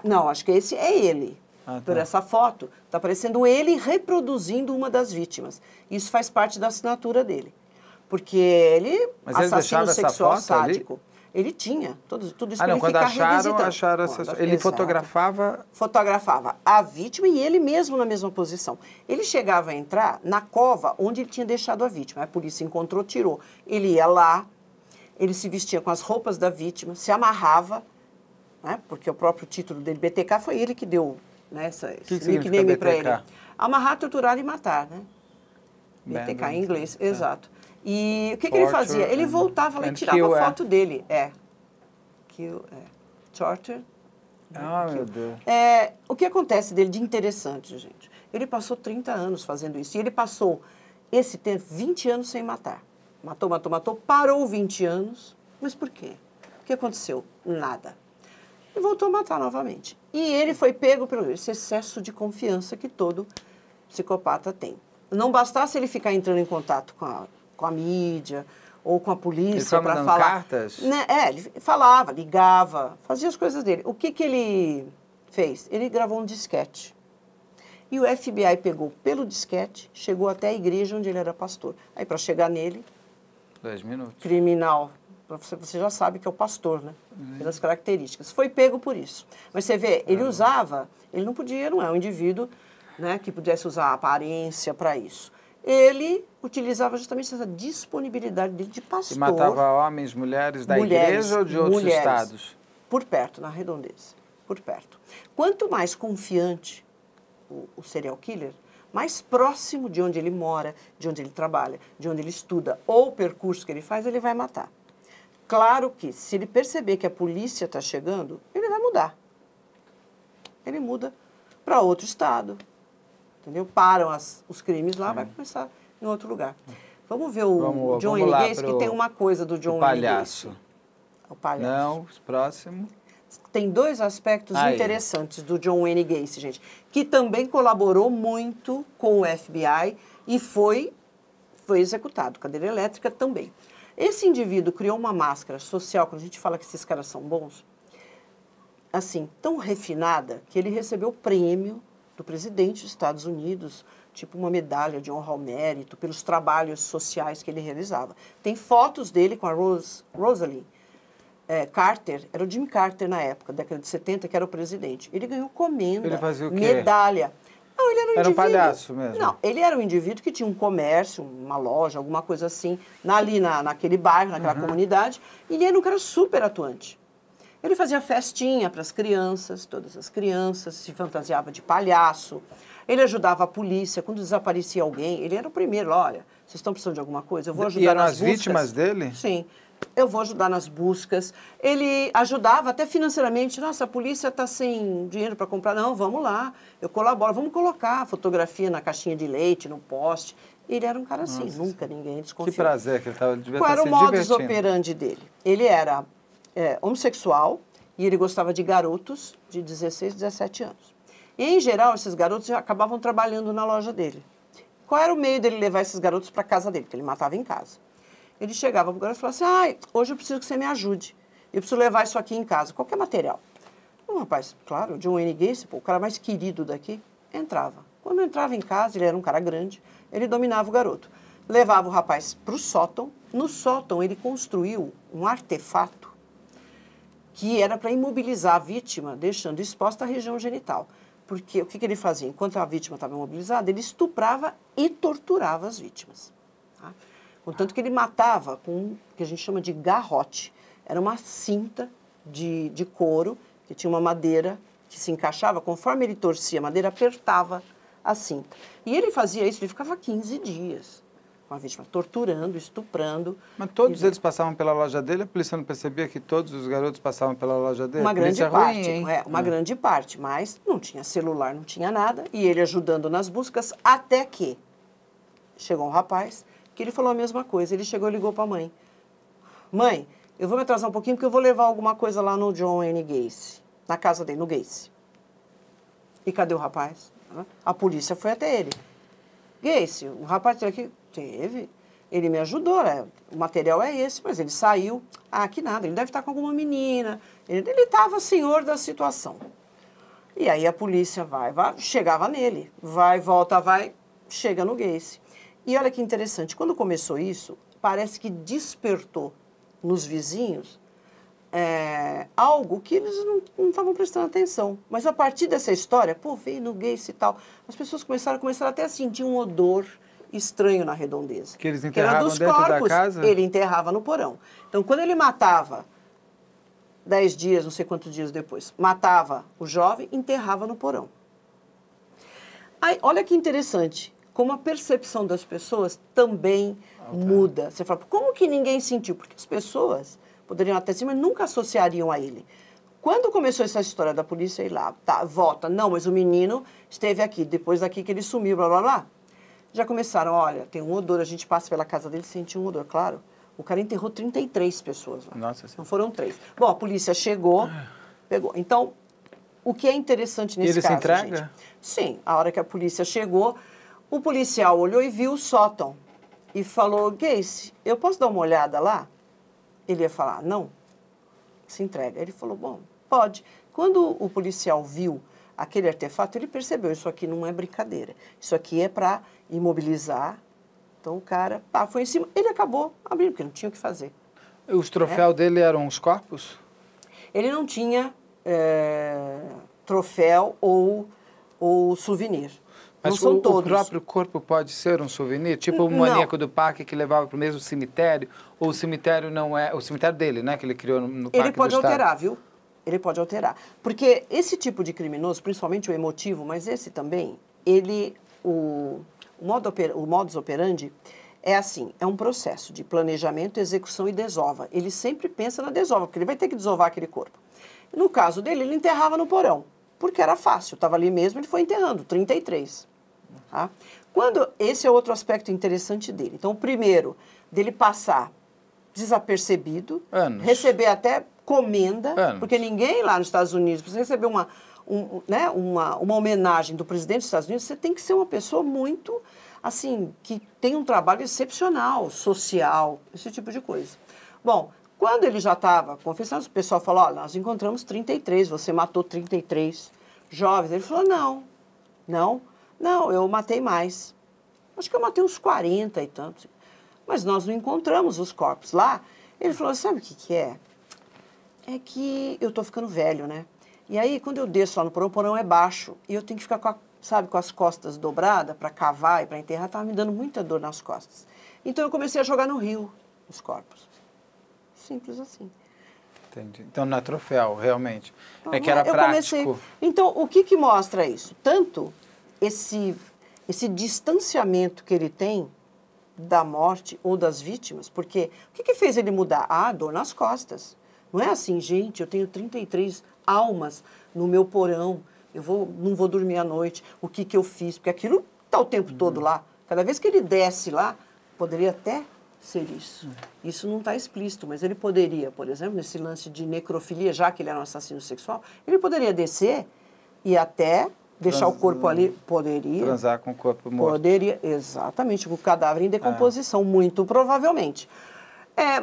Não, acho que esse é ele. Por essa foto, está aparecendo ele reproduzindo uma das vítimas. Isso faz parte da assinatura dele. Porque ele, assassino sexual sádico, ali? Ele tinha tudo isso para ele quando ficar acharam ele fotografava... Fotografava a vítima e ele mesmo na mesma posição. Ele chegava a entrar na cova onde ele tinha deixado a vítima. A polícia encontrou, tirou. Ele ia lá, ele se vestia com as roupas da vítima, se amarrava, né, porque o próprio título dele, BTK, foi ele que deu... Né, esse nickname para ele. Amarrar, torturar e matar, né? BTK em inglês, exato. E o que ele fazia? Ele voltava lá e tirava a foto dele. Torture. Meu Deus. O que acontece dele de interessante, gente? Ele passou 30 anos fazendo isso. E ele passou esse tempo, 20 anos sem matar. Matou, parou 20 anos. Mas por quê? O que aconteceu? Nada. E voltou a matar novamente. E ele foi pego pelo esse excesso de confiança que todo psicopata tem. Não bastasse ele ficar entrando em contato com a mídia ou com a polícia para falar. Cartas? Né? Ele falava, ligava, fazia as coisas dele. O que ele fez? Ele gravou um disquete. E o FBI pegou pelo disquete, chegou até a igreja onde ele era pastor. Aí, para chegar nele... 2 minutos. Criminal. Você já sabe que é o pastor, né? Pelas características. Foi pego por isso. Mas você vê, ele usava, ele não é um indivíduo, né, que pudesse usar a aparência para isso. Ele utilizava justamente essa disponibilidade dele de pastor. E matava homens, mulheres da igreja ou de outros estados? Por perto, na redondeza. Por perto. Quanto mais confiante o serial killer, mais próximo de onde ele mora, de onde ele trabalha, de onde ele estuda, ou o percurso que ele faz, ele vai matar. Claro que, se ele perceber que a polícia está chegando, ele vai mudar. Ele muda para outro estado, entendeu? Param os crimes lá, vai começar em outro lugar. Vamos ver o John Wayne Gacy, que tem uma coisa do John Wayne Gacy. O palhaço. Não, próximo. Tem dois aspectos interessantes do John Wayne Gacy, gente, que também colaborou muito com o FBI e foi executado, cadeira elétrica também. Esse indivíduo criou uma máscara social, quando a gente fala que esses caras são bons, assim, tão refinada, que ele recebeu prêmio do presidente dos Estados Unidos, tipo uma medalha de honra ao mérito, pelos trabalhos sociais que ele realizava. Tem fotos dele com a Rosalynn Carter, era o Jimmy Carter na época, década de 70, que era o presidente. Ele ganhou comenda, ele fazia o quê? Medalha. Não, ele era um indivíduo. Era um palhaço mesmo? Não, ele era um indivíduo que tinha um comércio, uma loja, alguma coisa assim, ali naquele bairro, naquela comunidade, e ele era um cara super atuante. Ele fazia festinha para as crianças, todas as crianças, se fantasiava de palhaço. Ele ajudava a polícia, quando desaparecia alguém, ele era o primeiro, olha, vocês estão precisando de alguma coisa? Eu vou ajudar nas buscas. E eram as vítimas dele? Sim. Eu vou ajudar nas buscas. Ele ajudava até financeiramente. Nossa, a polícia está sem dinheiro para comprar. Não, vamos lá, eu colaboro. Vamos colocar a fotografia na caixinha de leite, no poste. Ele era um cara assim, nossa, nunca ninguém desconfiou. Que prazer que ele estava divertindo. Qual era o modus operandi dele? Ele era homossexual e ele gostava de garotos de 16, 17 anos. E, em geral, esses garotos já acabavam trabalhando na loja dele. Qual era o meio dele levar esses garotos para a casa dele? Porque ele matava em casa. Ele chegava para o garoto e falava assim, hoje eu preciso que você me ajude. Eu preciso levar isso aqui em casa, qualquer material. O rapaz, claro, o John Wayne Gacy, o cara mais querido daqui, entrava. Quando entrava em casa, ele era um cara grande, ele dominava o garoto. Levava o rapaz para o sótão. No sótão, ele construiu um artefato que era para imobilizar a vítima, deixando exposta a região genital. Porque o que ele fazia? Enquanto a vítima estava imobilizada, ele estuprava e torturava as vítimas. Tá? Contanto que ele matava com o que a gente chama de garrote. Era uma cinta de couro, que tinha uma madeira que se encaixava. Conforme ele torcia a madeira, apertava a cinta. E ele fazia isso, ele ficava 15 dias com a vítima, torturando, estuprando. Mas todos eles passavam pela loja dele? A polícia não percebia que todos os garotos passavam pela loja dele? Uma grande parte, ruim, hein? Uma grande parte, mas não tinha celular, não tinha nada. E ele ajudando nas buscas, até que chegou um rapaz que ele falou a mesma coisa. Ele chegou e ligou para a mãe. Mãe, eu vou me atrasar um pouquinho porque eu vou levar alguma coisa lá no John Wayne Gacy, na casa dele, no Gacy. E cadê o rapaz? A polícia foi até ele. Gacy, o rapaz teve aqui? Teve. Ele me ajudou, o material é esse, mas ele saiu. Que nada, ele deve estar com alguma menina. Ele estava senhor da situação. E aí a polícia vai, chegava nele. Vai, volta, vai, chega no Gacy. E olha que interessante, quando começou isso, parece que despertou nos vizinhos algo que eles não estavam prestando atenção. Mas a partir dessa história, veio no Gacy e tal, as pessoas começaram até a sentir um odor estranho na redondeza. Que eles enterravam dentro da casa? Ele enterrava no porão. Então, quando ele matava, 10 dias, não sei quantos dias depois, matava o jovem, enterrava no porão. Aí, olha que interessante, como a percepção das pessoas também muda. Você fala, como que ninguém sentiu? Porque as pessoas poderiam até sim, mas nunca associariam a ele. Quando começou essa história da polícia ir lá, volta, não, mas o menino esteve aqui, depois daqui que ele sumiu, blá, blá, blá. Já começaram, olha, tem um odor, a gente passa pela casa dele e sente um odor, claro. O cara enterrou 33 pessoas lá. Nossa, não foram 3. Bom, a polícia chegou, pegou. Então, o que é interessante nesse caso, ele se entrega? Gente? Sim, a hora que a polícia chegou, o policial olhou e viu o sótão. E falou, Gacy, eu posso dar uma olhada lá? Ele ia falar, não, se entrega. Ele falou, bom, pode. Quando o policial viu aquele artefato, ele percebeu, isso aqui não é brincadeira. Isso aqui é para imobilizar. Então o cara foi em cima, ele acabou abrindo, porque não tinha o que fazer. Os troféus dele eram os corpos? Ele não tinha troféu ou souvenir. Mas não são todos. O próprio corpo pode ser um souvenir? Tipo o maníaco do parque que levava para o mesmo cemitério? Ou o cemitério não é... O cemitério dele, né? Que ele criou no parque. Ele pode alterar, viu? Ele pode alterar. Porque esse tipo de criminoso, principalmente o emotivo, mas esse também, o modus operandi é assim, é um processo de planejamento, execução e desova. Ele sempre pensa na desova, porque ele vai ter que desovar aquele corpo. No caso dele, ele enterrava no porão, porque era fácil, estava ali mesmo, ele foi enterrando, 33. Tá? Esse é outro aspecto interessante dele. Então, o primeiro, dele passar desapercebido, receber até comenda, porque ninguém lá nos Estados Unidos, para você receber uma homenagem do presidente dos Estados Unidos, você tem que ser uma pessoa muito, assim, que tem um trabalho excepcional, social, esse tipo de coisa. Bom, quando ele já estava confessando, o pessoal falou, olha, nós encontramos 33, você matou 33 jovens. Ele falou, não, eu matei mais. Acho que eu matei uns 40 e tantos. Mas nós não encontramos os corpos lá. Ele falou, sabe o que é? É que eu estou ficando velho, né? E aí, quando eu desço lá no porão, o porão é baixo. E eu tenho que ficar com as costas dobradas para cavar e para enterrar. Estava me dando muita dor nas costas. Então, eu comecei a jogar no rio os corpos. Simples assim. Entendi. Então, não é troféu, realmente. É que era prático. Então, o que mostra isso? Tanto esse distanciamento que ele tem da morte ou das vítimas, porque o que fez ele mudar? A dor nas costas. Não é assim, gente, eu tenho 33 almas no meu porão, não vou dormir à noite, o que eu fiz? Porque aquilo está o tempo todo lá. Cada vez que ele desce lá, poderia até ser isso. Isso não está explícito, mas ele poderia, por exemplo, nesse lance de necrofilia, já que ele era um assassino sexual, ele poderia descer e até deixar o corpo ali, poderia. Transar com o corpo morto. Poderia, exatamente, com o cadáver em decomposição, muito provavelmente.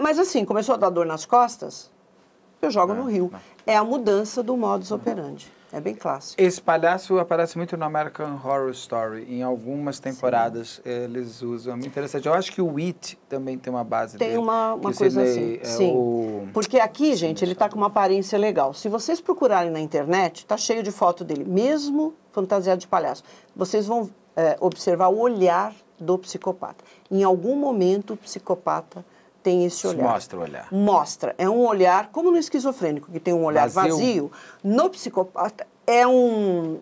Mas assim, começou a dar dor nas costas, eu jogo no rio. É a mudança do modus operandi. É bem clássico. Esse palhaço aparece muito no American Horror Story. Em algumas temporadas eles usam. É muito interessante. Eu acho que o It também tem uma base dele. Tem uma coisa assim. Sim. Porque aqui, gente, ele está com uma aparência legal. Se vocês procurarem na internet, está cheio de foto dele, mesmo fantasiado de palhaço. Vocês vão observar o olhar do psicopata. Em algum momento, o psicopata tem esse olhar. Mostra o olhar. Mostra. É um olhar, como no esquizofrênico, que tem um olhar vazio, no psicopata é um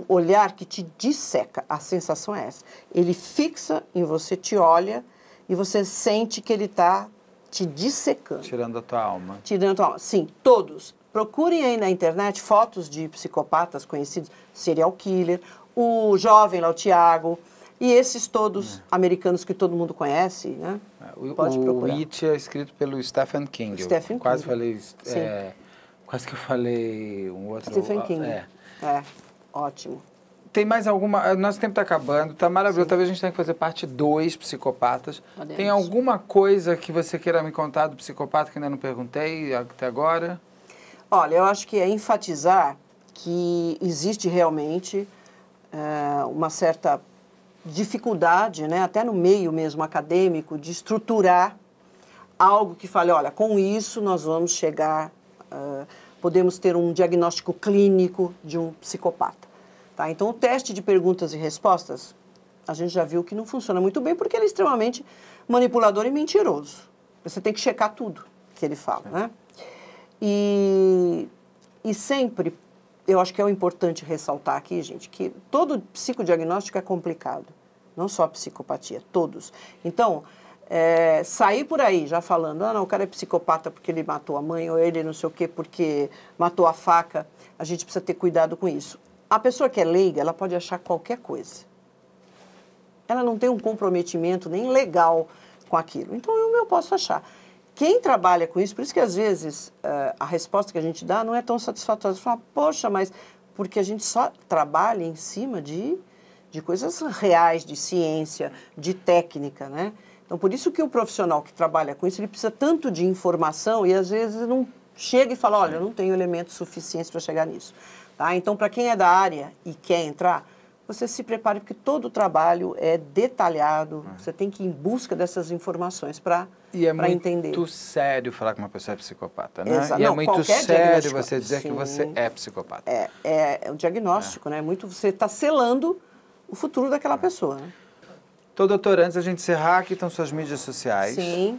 olhar que te disseca. A sensação é essa. Ele fixa em você, te olha e você sente que ele está te dissecando. Tirando a tua alma. Tirando a tua alma. Sim, todos. Procurem aí na internet fotos de psicopatas conhecidos, serial killer, o jovem lá, o Tiago, e esses todos americanos que todo mundo conhece, né? Pode procurar. O It é escrito pelo Stephen King. Quase que eu falei um outro. Stephen King. Ótimo. Tem mais alguma... Nosso tempo está acabando, está maravilhoso. Sim. Talvez a gente tenha que fazer parte 2, psicopatas. Podemos. Tem alguma coisa que você queira me contar do psicopata que ainda não perguntei até agora? Olha, eu acho que é enfatizar que existe realmente uma certa dificuldade, né, até no meio mesmo acadêmico, de estruturar algo que fale, olha, com isso nós vamos chegar, podemos ter um diagnóstico clínico de um psicopata. Tá? Então, o teste de perguntas e respostas, a gente já viu que não funciona muito bem, porque ele é extremamente manipulador e mentiroso. Você tem que checar tudo que ele fala, né? E sempre, eu acho que é importante ressaltar aqui, gente, que todo psicodiagnóstico é complicado. Não só a psicopatia, todos. Então, sair por aí já falando, não, o cara é psicopata porque ele matou a mãe, ou ele não sei o quê porque matou a faca, a gente precisa ter cuidado com isso. A pessoa que é leiga, ela pode achar qualquer coisa. Ela não tem um comprometimento nem legal com aquilo. Então, eu posso achar. Quem trabalha com isso, por isso que às vezes a resposta que a gente dá não é tão satisfatória. Você fala, poxa, mas porque a gente só trabalha em cima de coisas reais, de ciência, de técnica, né? Então, por isso que o profissional que trabalha com isso, ele precisa tanto de informação e às vezes não chega e fala, olha, eu não tenho elementos suficientes para chegar nisso. Tá? Então, para quem é da área e quer entrar, você se prepare, porque todo o trabalho é detalhado, você tem que ir em busca dessas informações para entender. E é muito sério falar que uma pessoa é psicopata, né? Exato. E é muito sério você dizer que você é psicopata. É um diagnóstico, né? Você está selando o futuro daquela pessoa, né? Então, doutora, antes da gente encerrar, aqui estão suas mídias sociais. Sim.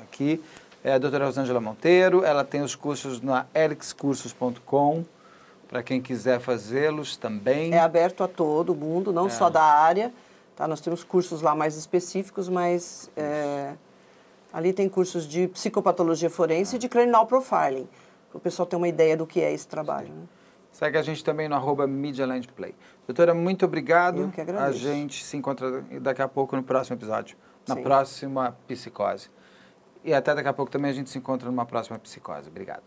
Aqui é a doutora Rosângela Monteiro, ela tem os cursos na elixcursos.com. Para quem quiser fazê-los também. É aberto a todo mundo, não só da área. Tá? Nós temos cursos lá mais específicos, mas ali tem cursos de psicopatologia forense e de cranial profiling, para o pessoal ter uma ideia do que é esse trabalho. Né? Segue a gente também no @MedialandPlay. Doutora, muito obrigado. Eu que agradeço. A gente se encontra daqui a pouco no próximo episódio, na próxima psicose. E até daqui a pouco também a gente se encontra numa próxima psicose. Obrigado.